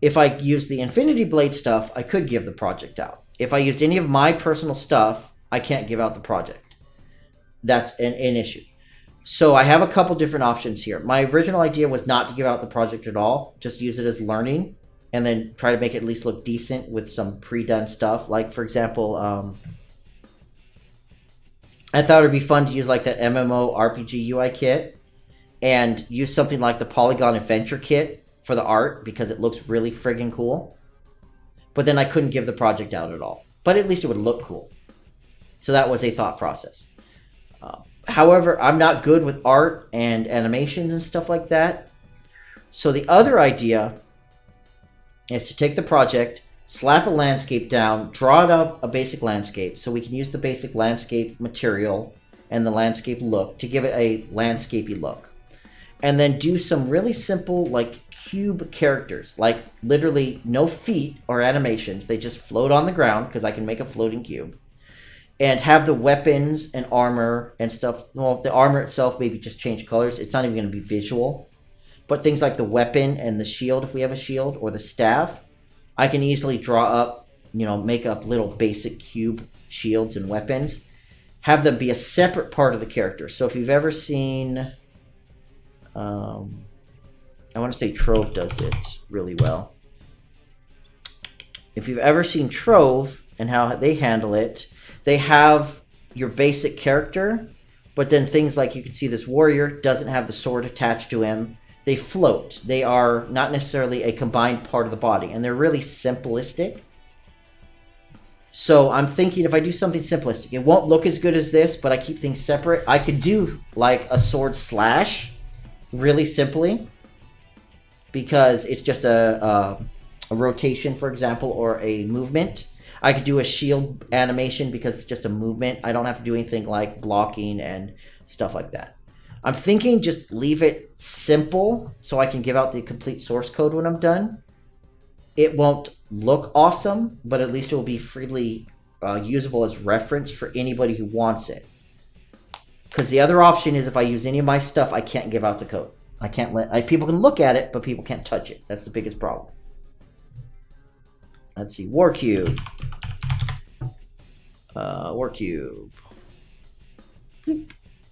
If I used the Infinity Blade stuff, I could give the project out. If I used any of my personal stuff, I can't give out the project. That's an issue. So I have a couple different options here. My original idea was not to give out the project at all, just use it as learning, and then try to make it at least look decent with some pre-done stuff. Like, for example, I thought it would be fun to use like that MMO RPG UI kit and use something like the Polygon Adventure kit for the art because it looks really friggin' cool. But then I couldn't give the project out at all. But at least it would look cool. So that was a thought process. However, I'm not good with art and animations and stuff like that. So the other idea is to take the project, slap a landscape down, draw it up a basic landscape so we can use the basic landscape material and the landscape look to give it a landscapey look. And then do some really simple like cube characters, like literally no feet or animations. They just float on the ground because I can make a floating cube. And have the weapons and armor and stuff. Well, the armor itself maybe just change colors. It's not even going to be visual. But things like the weapon and the shield, if we have a shield, or the staff, I can easily draw up, make up little basic cube shields and weapons. Have them be a separate part of the character. So if you've ever seen, I want to say Trove does it really well. If you've ever seen Trove and how they handle it, they have your basic character, but then things like you can see this warrior doesn't have the sword attached to him. They float. They are not necessarily a combined part of the body, and they're really simplistic. So I'm thinking if I do something simplistic, it won't look as good as this, but I keep things separate. I could do like a sword slash really simply because it's just a rotation, for example, or a movement. I could do a shield animation because it's just a movement. I don't have to do anything like blocking and stuff like that. I'm thinking just leave it simple so I can give out the complete source code when I'm done. It won't look awesome, but at least it will be freely usable as reference for anybody who wants it. Because the other option is if I use any of my stuff, I can't give out the code. I can't people can look at it, but people can't touch it. That's the biggest problem. Let's see, Warcube. Warcube.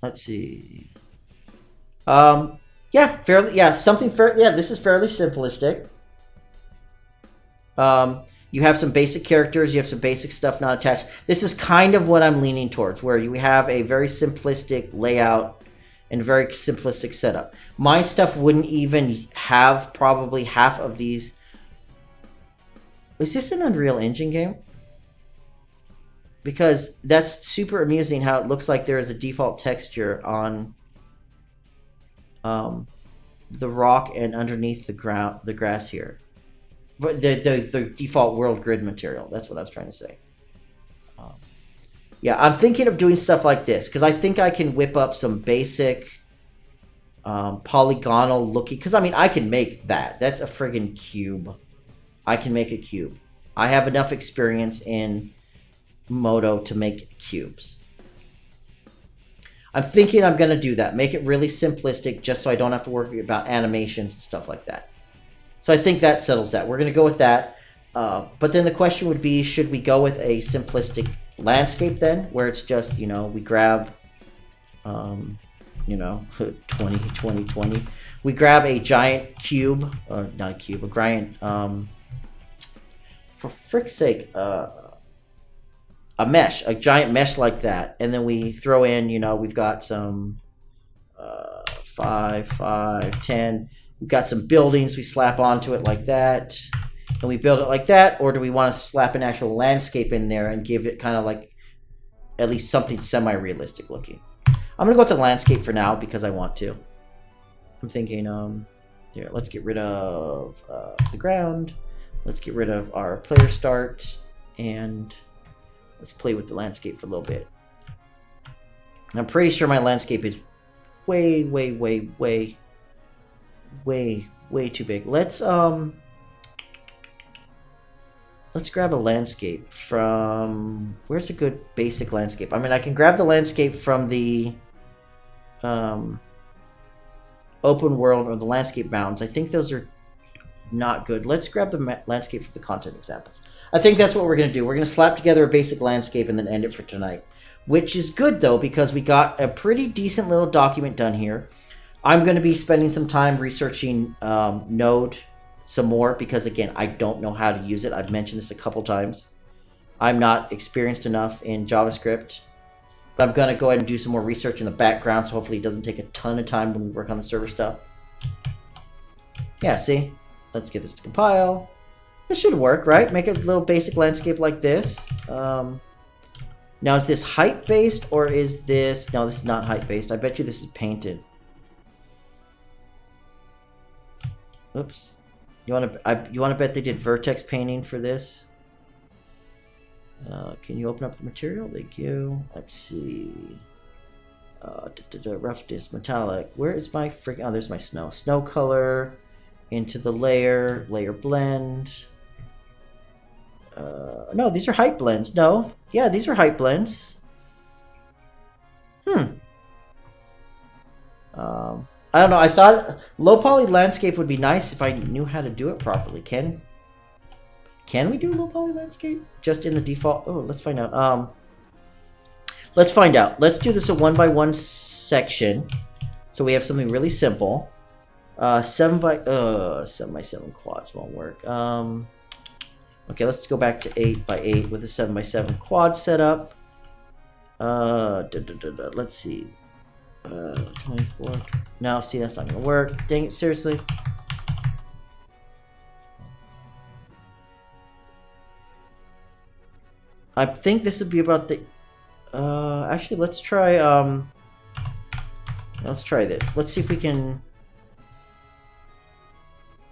Let's see. This is fairly simplistic. You have some basic characters, you have some basic stuff not attached. This is kind of what I'm leaning towards, where you have a very simplistic layout and very simplistic setup. My stuff wouldn't even have probably half of these. Is this an Unreal Engine game? Because that's super amusing how it looks like there is a default texture on the rock and underneath the grass here. But the default world grid material. That's what I was trying to say. Yeah, I'm thinking of doing stuff like this because I think I can whip up some basic polygonal looking. Because I mean, I can make that. That's a friggin' cube. I can make a cube. I have enough experience in Modo to make cubes. I'm thinking I'm going to do that. Make it really simplistic just so I don't have to worry about animations and stuff like that. So I think that settles that. We're going to go with that. But then the question would be, should we go with a simplistic landscape then? Where it's just, you know, we grab, you know, 20, 20, 20. We grab a giant cube, or not a cube, a giant, for frick's sake, a mesh, a giant mesh like that. And then we throw in, you know, we've got some 5, 5, 10. We've got some buildings we slap onto it like that, and we build it like that, or do we want to slap an actual landscape in there and give it kind of like at least something semi-realistic looking? I'm going to go with the landscape for now because I want to. I'm thinking, here, let's get rid of the ground. Let's get rid of our player start, and let's play with the landscape for a little bit. I'm pretty sure my landscape is way, way, way, way, way too big. Let's grab a landscape from, where's a good basic landscape? I mean, I can grab the landscape from the open world or the landscape bounds. I think those are not good. Let's grab the landscape for the content examples. I think that's what we're going to do. We're going to slap together a basic landscape and then end it for tonight, which is good though because we got a pretty decent little document done here. I'm going to be spending some time researching Node some more because, again, I don't know how to use it. I've mentioned this a couple times. I'm not experienced enough in JavaScript, but I'm going to go ahead and do some more research in the background, so hopefully it doesn't take a ton of time when we work on the server stuff. Yeah, see? Let's get this to compile. This should work, right? Make a little basic landscape like this. Now, is this height-based, or is this... No, this is not height-based. I bet you this is painted. Oops. You want to bet they did vertex painting for this? Can you open up the material? Thank you. Let's see. Roughness, metallic. Where is my freaking... Oh, there's my snow. Snow color. Into the layer. Layer blend. No, these are height blends. No. Yeah, these are height blends. I don't know. I thought low poly landscape would be nice if I knew how to do it properly. Can we do low poly landscape just in the default? Oh, let's find out. Let's find out. Let's do this a 1x1 section, so we have something really simple. 7x7 quads won't work. Okay, let's go back to 8x8 with a 7x7 quad setup. Let's see. 24. No, see, that's not gonna work. Dang it, seriously. I think this would be about the... actually, let's try this. Let's see if we can...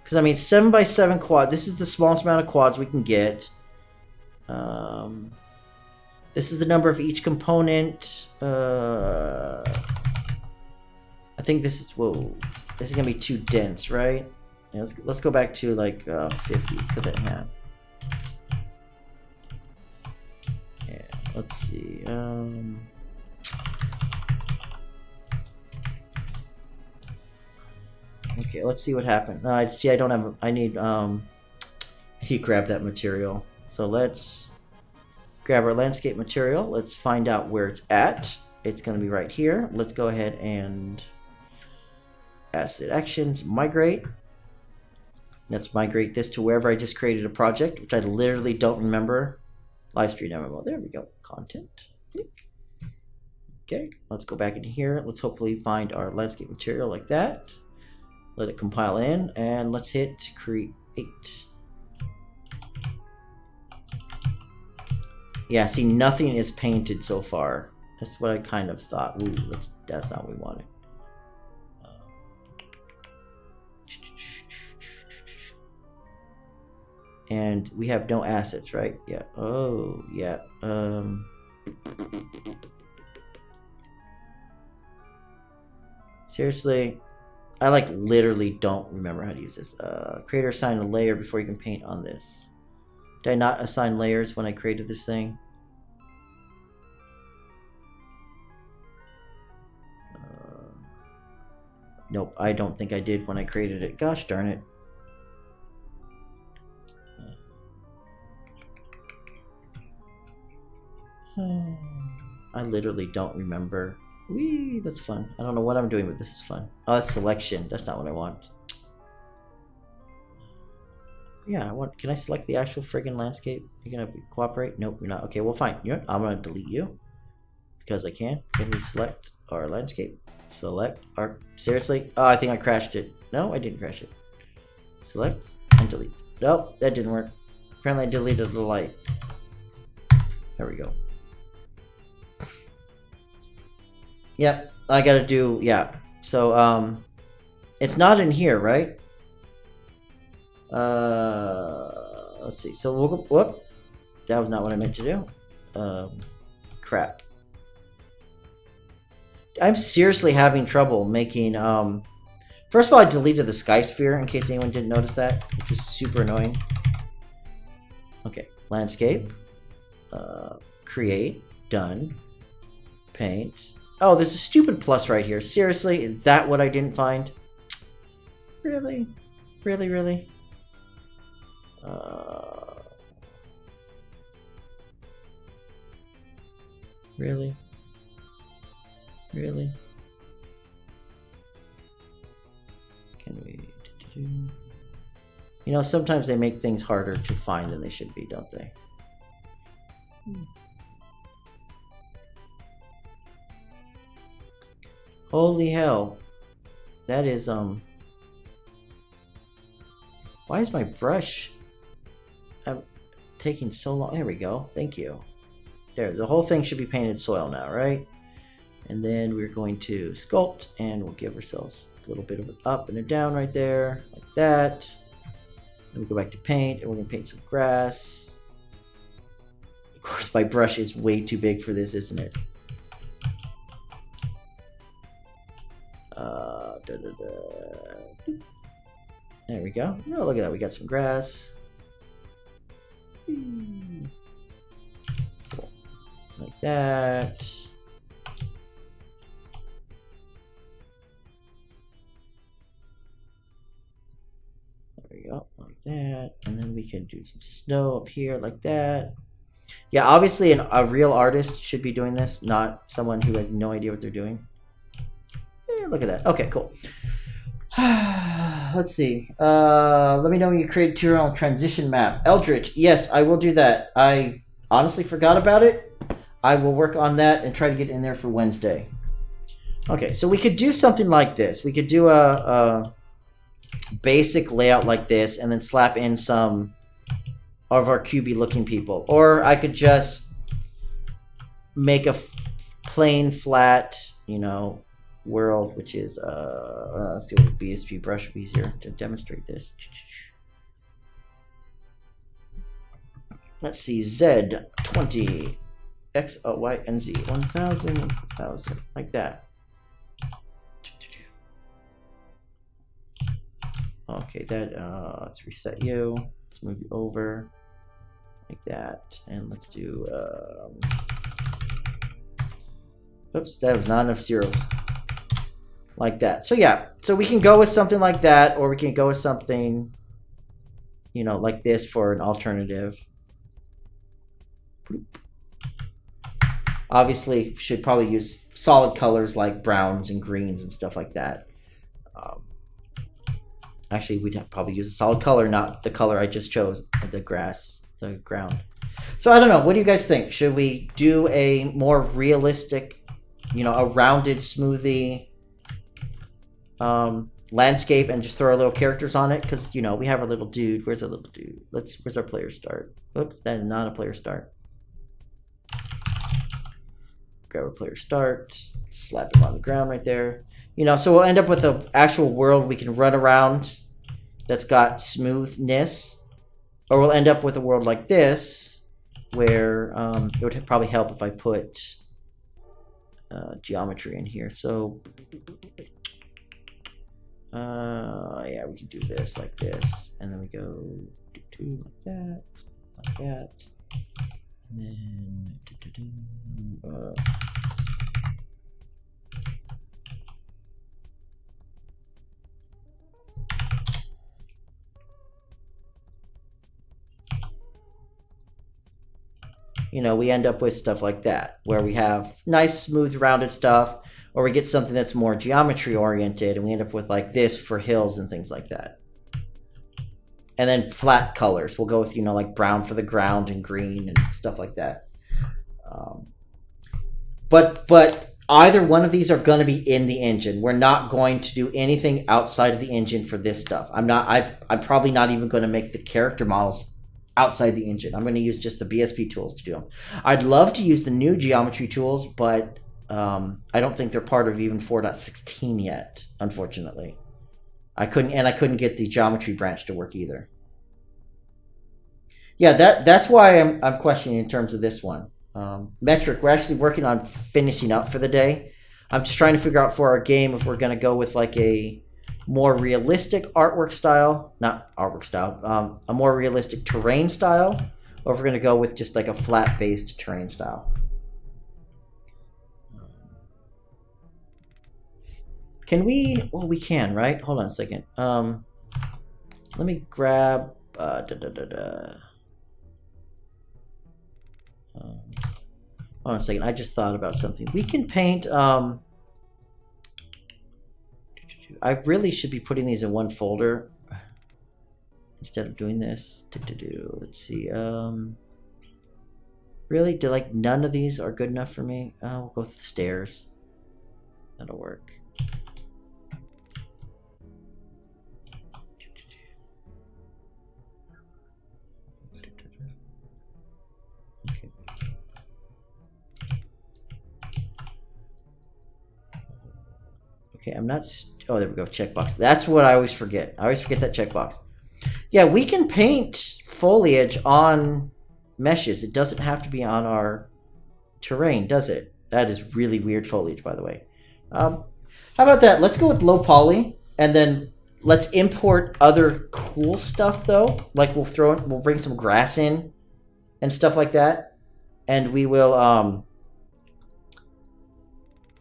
Because, I mean, 7x7 quad. This is the smallest amount of quads we can get. This is the number of each component. I think this is... Whoa. This is going to be too dense, right? Yeah, let's go back to, like, 50. Let's cut that in half. Yeah, let's see. Okay, let's see what happened. See, I don't have... I need to grab that material. So let's grab our landscape material. Let's find out where it's at. It's going to be right here. Let's go ahead and... Asset actions, migrate. Let's migrate this to wherever I just created a project, which I literally don't remember. Livestream MMO. There we go. Content. Click. Okay, let's go back in here. Let's hopefully find our landscape material like that. Let it compile in, and let's hit create. Yeah, see, nothing is painted so far. That's what I kind of thought. Ooh, that's not what we wanted. And we have no assets, right? Yeah. Oh, yeah. Seriously, I like literally don't remember how to use this. Creator assign a layer before you can paint on this. Did I not assign layers when I created this thing? Nope, I don't think I did when I created it. Gosh darn it. I literally don't remember. Whee, that's fun. I don't know what I'm doing, but this is fun. Oh, that's selection. That's not what I want. Yeah, I want. Can I select the actual friggin' landscape? You're gonna cooperate? Nope, you're not. Okay, well, fine. You know what? I'm gonna delete you because I can. Can we select our landscape? Select our. Seriously? Oh, I think I crashed it. No, I didn't crash it. Select and delete. Nope, that didn't work. Apparently, I deleted the light. There we go. Yep, I gotta do, yeah. So, it's not in here, right? Let's see. So we'll go, whoop. That was not what I meant to do. Crap. I'm seriously having trouble making, first of all, I deleted the sky sphere in case anyone didn't notice that, which is super annoying. Okay, landscape. Create. Done. Paint. Oh, there's a stupid plus right here. Seriously, is that what I didn't find? Really? Really, really? Really? Really? Can we... You know, sometimes they make things harder to find than they should be, don't they? Holy hell. That is, why is my brush taking so long? There we go. Thank you. There, the whole thing should be painted soil now, right? And then we're going to sculpt, and we'll give ourselves a little bit of an up and a down right there, like that. Then we go back to paint, and we're going to paint some grass. Of course, my brush is way too big for this, isn't it? There we go. Oh, look at that. We got some grass. Cool. Like that. There we go. Like that. And then we can do some snow up here like that. Yeah, obviously a real artist should be doing this, not someone who has no idea what they're doing. Yeah, look at that. Okay, cool. Let's see. Let me know when you create a tutorial transition map. Eldritch, yes, I will do that. I honestly forgot about it. I will work on that and try to get in there for Wednesday. Okay, so we could do something like this. We could do a basic layout like this and then slap in some of our QB looking people. Or I could just make a plain flat, you know, world, which is let's do a BSP brush easier to demonstrate this. Let's see, Z20 X Y and Z 1000 like that. Okay, that let's reset you. Let's move you over like that, and let's do oops, that was not enough zeros. Like that. So yeah, so we can go with something like that, or we can go with something, you know, like this for an alternative. Obviously, should probably use solid colors like browns and greens and stuff like that. Actually, we'd probably use a solid color, not the color I just chose, the grass, the ground. So I don't know. What do you guys think? Should we do a more realistic, you know, a rounded, smoothie landscape and just throw our little characters on it? Because, you know, we have our little dude. Where's our little dude? Where's our player start? Oops, that is not a player start. Grab a player start, slap him on the ground right there. You know, so we'll end up with an actual world we can run around that's got smoothness. Or we'll end up with a world like this, where it would probably help if I put geometry in here. So, yeah, we can do this like this. And then we go like that, like that. And then you know, we end up with stuff like that, where we have nice, smooth, rounded stuff, or we get something that's more geometry oriented, and we end up with like this for hills and things like that. And then flat colors. We'll go with, you know, like brown for the ground and green and stuff like that. But either one of these are going to be in the engine. We're not going to do anything outside of the engine for this stuff. I'm probably not even going to make the character models outside the engine. I'm going to use just the BSP tools to do them. I'd love to use the new geometry tools, but I don't think they're part of even 4.16 yet, unfortunately. I couldn't get the geometry branch to work either. Yeah, that's why I'm questioning in terms of this one. Metric, we're actually working on finishing up for the day. I'm just trying to figure out for our game if we're going to go with like a more realistic artwork style, not artwork style, a more realistic terrain style, or if we're going to go with just like a flat-based terrain style. Can we? Well, we can, right? Hold on a second. Let me grab. Hold on a second. I just thought about something. We can paint. I really should be putting these in one folder instead of doing this. Let's see. Really? Do like none of these are good enough for me? We'll go with the stairs. That'll work. Okay, I'm not... Oh, there we go, checkbox. That's what I always forget. I always forget that checkbox. Yeah, we can paint foliage on meshes. It doesn't have to be on our terrain, does it? That is really weird foliage, by the way. How about that? Let's go with low poly, and then let's import other cool stuff, though. Like we'll bring some grass in and stuff like that. And we will...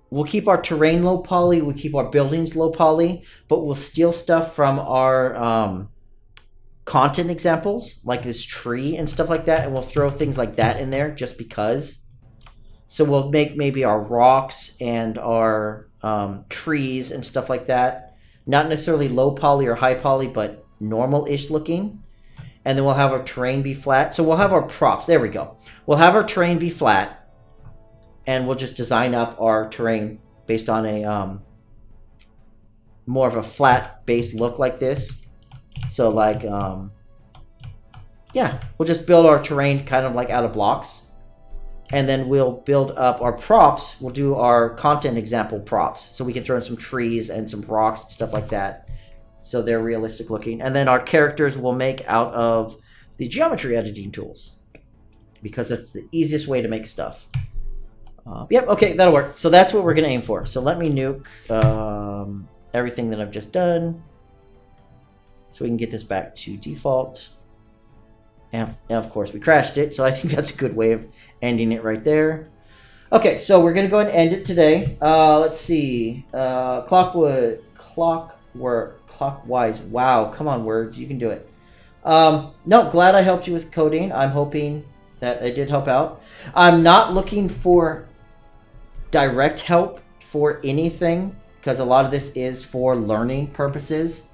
We'll keep our terrain low poly, we'll keep our buildings low poly, but we'll steal stuff from our content examples, like this tree and stuff like that, and we'll throw things like that in there just because. So we'll make maybe our rocks and our trees and stuff like that, not necessarily low poly or high poly, but normal-ish looking. And then we'll have our terrain be flat. So we'll have our props, there we go. We'll have our terrain be flat, and we'll just design up our terrain based on a more of a flat-based look like this. So like, yeah, we'll just build our terrain kind of like out of blocks. And then we'll build up our props. We'll do our content example props. So we can throw in some trees and some rocks and stuff like that. So they're realistic looking. And then our characters we'll make out of the geometry editing tools, because that's the easiest way to make stuff. Yep, okay, that'll work. So that's what we're going to aim for. So let me nuke everything that I've just done, so we can get this back to default. And of course, we crashed it, so I think that's a good way of ending it right there. Okay, so we're going to go ahead and end it today. Let's see. Clockwise. Wow, come on, words. You can do it. No, glad I helped you with coding. I'm hoping that I did help out. I'm not looking for direct help for anything, because a lot of this is for learning purposes.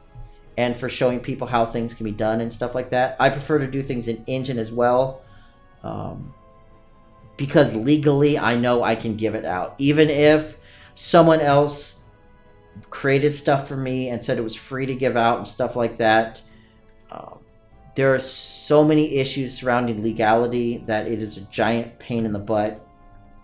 and for showing people how things can be done and stuff like that. I prefer to do things in engine as well, because legally I know I can give it out. Even if someone else created stuff for me and said it was free to give out and stuff like that, there are so many issues surrounding legality that it is a giant pain in the butt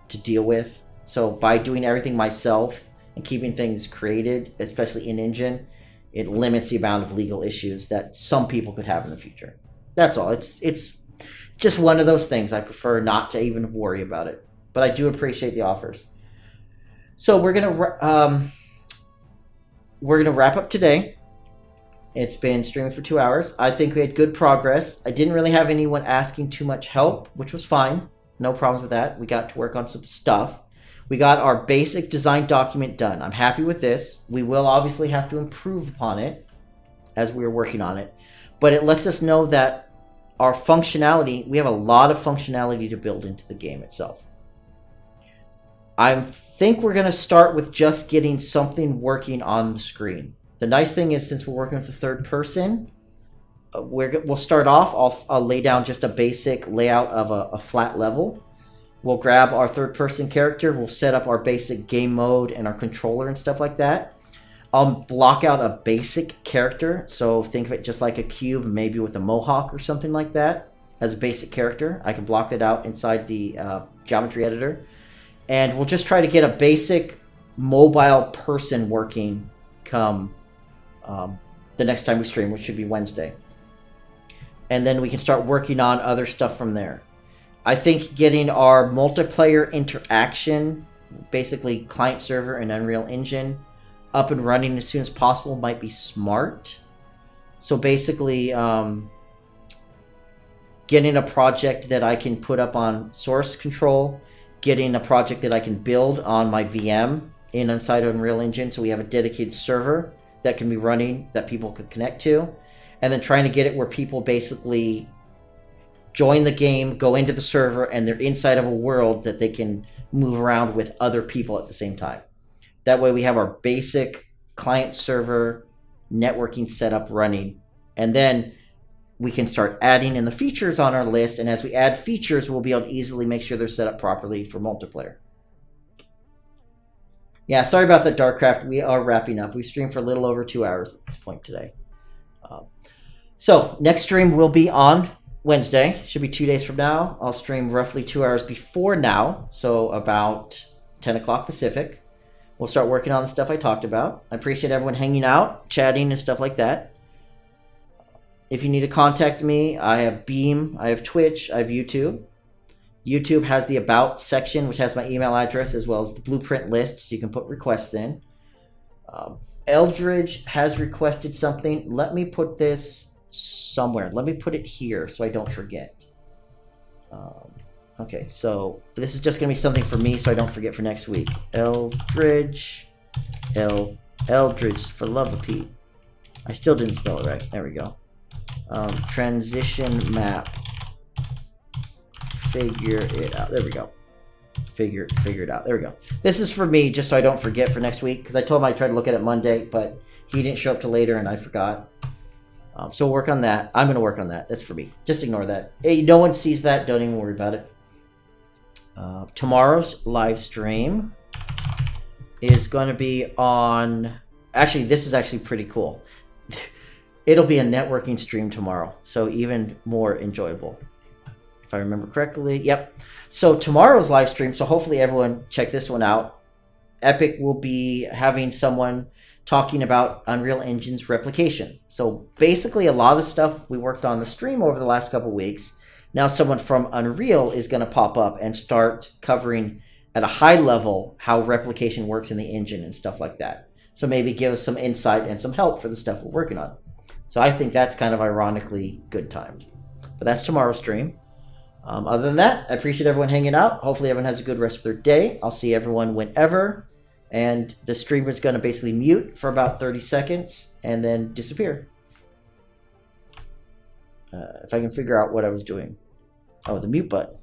to deal with. So by doing everything myself and keeping things created, especially in engine, it limits the amount of legal issues that some people could have in the future. That's all. It's just one of those things. I prefer not to even worry about it, but I do appreciate the offers. So we're gonna wrap up today. It's been streaming for 2 hours. I think we had good progress. I didn't really have anyone asking too much help, which was fine. No problems with that. We got to work on some stuff. We got our basic design document done. I'm happy with this. We will obviously have to improve upon it as we are working on it. But it lets us know that our functionality, we have a lot of functionality to build into the game itself. I think we're going to start with just getting something working on the screen. The nice thing is, since we're working with the third person, we'll start off. I'll lay down just a basic layout of a flat level. We'll grab our third person character. We'll set up our basic game mode and our controller and stuff like that. I'll block out a basic character. So think of it just like a cube, maybe with a mohawk or something like that as a basic character. I can block that out inside the geometry editor. And we'll just try to get a basic mobile person working come the next time we stream, which should be Wednesday. And then we can start working on other stuff from there. I think getting our multiplayer interaction, basically client server and Unreal Engine, up and running as soon as possible might be smart. So basically, getting a project that I can put up on source control, getting a project that I can build on my VM inside Unreal Engine, so we have a dedicated server that can be running that people could connect to, and then trying to get it where people basically join the game, go into the server, and they're inside of a world that they can move around with other people at the same time. That way we have our basic client server networking setup running, and then we can start adding in the features on our list, and as we add features, we'll be able to easily make sure they're set up properly for multiplayer. Yeah, sorry about that, Darkcraft. We are wrapping up. We streamed for a little over 2 hours at this point today. So next stream will be on Wednesday. Should be 2 days from now. I'll stream roughly 2 hours before now, so about 10 o'clock Pacific. We'll start working on the stuff I talked about. I appreciate everyone hanging out, chatting, and stuff like that. If you need to contact me, I have Beam, I have Twitch, I have YouTube. YouTube has the About section, which has my email address, as well as the blueprint list, so you can put requests in. Eldridge has requested something. Let me put this somewhere. Let me put it here so I don't forget. Okay, so this is just going to be something for me so I don't forget for next week. Eldridge. Eldridge, for love of Pete. I still didn't spell it right. There we go. Transition map. Figure it out. There we go. Figure it out. There we go. This is for me, just so I don't forget for next week, because I told him I'd try to look at it Monday, but he didn't show up till later, and I forgot. So we'll work on that. I'm going to work on that. That's for me. Just ignore that. Hey, no one sees that. Don't even worry about it. Tomorrow's live stream is going to be on... Actually, this is actually pretty cool. It'll be a networking stream tomorrow, so even more enjoyable. If I remember correctly. Yep. So tomorrow's live stream, so hopefully everyone check this one out. Epic will be having someone talking about Unreal Engine's replication. So basically a lot of the stuff we worked on the stream over the last couple weeks, now someone from Unreal is going to pop up and start covering at a high level how replication works in the engine and stuff like that. So maybe give us some insight and some help for the stuff we're working on. So I think that's kind of ironically good timed. But that's tomorrow's stream. Other than that, I appreciate everyone hanging out. Hopefully everyone has a good rest of their day. I'll see everyone whenever. And the streamer is going to basically mute for about 30 seconds and then disappear. If I can figure out what I was doing. Oh, the mute button.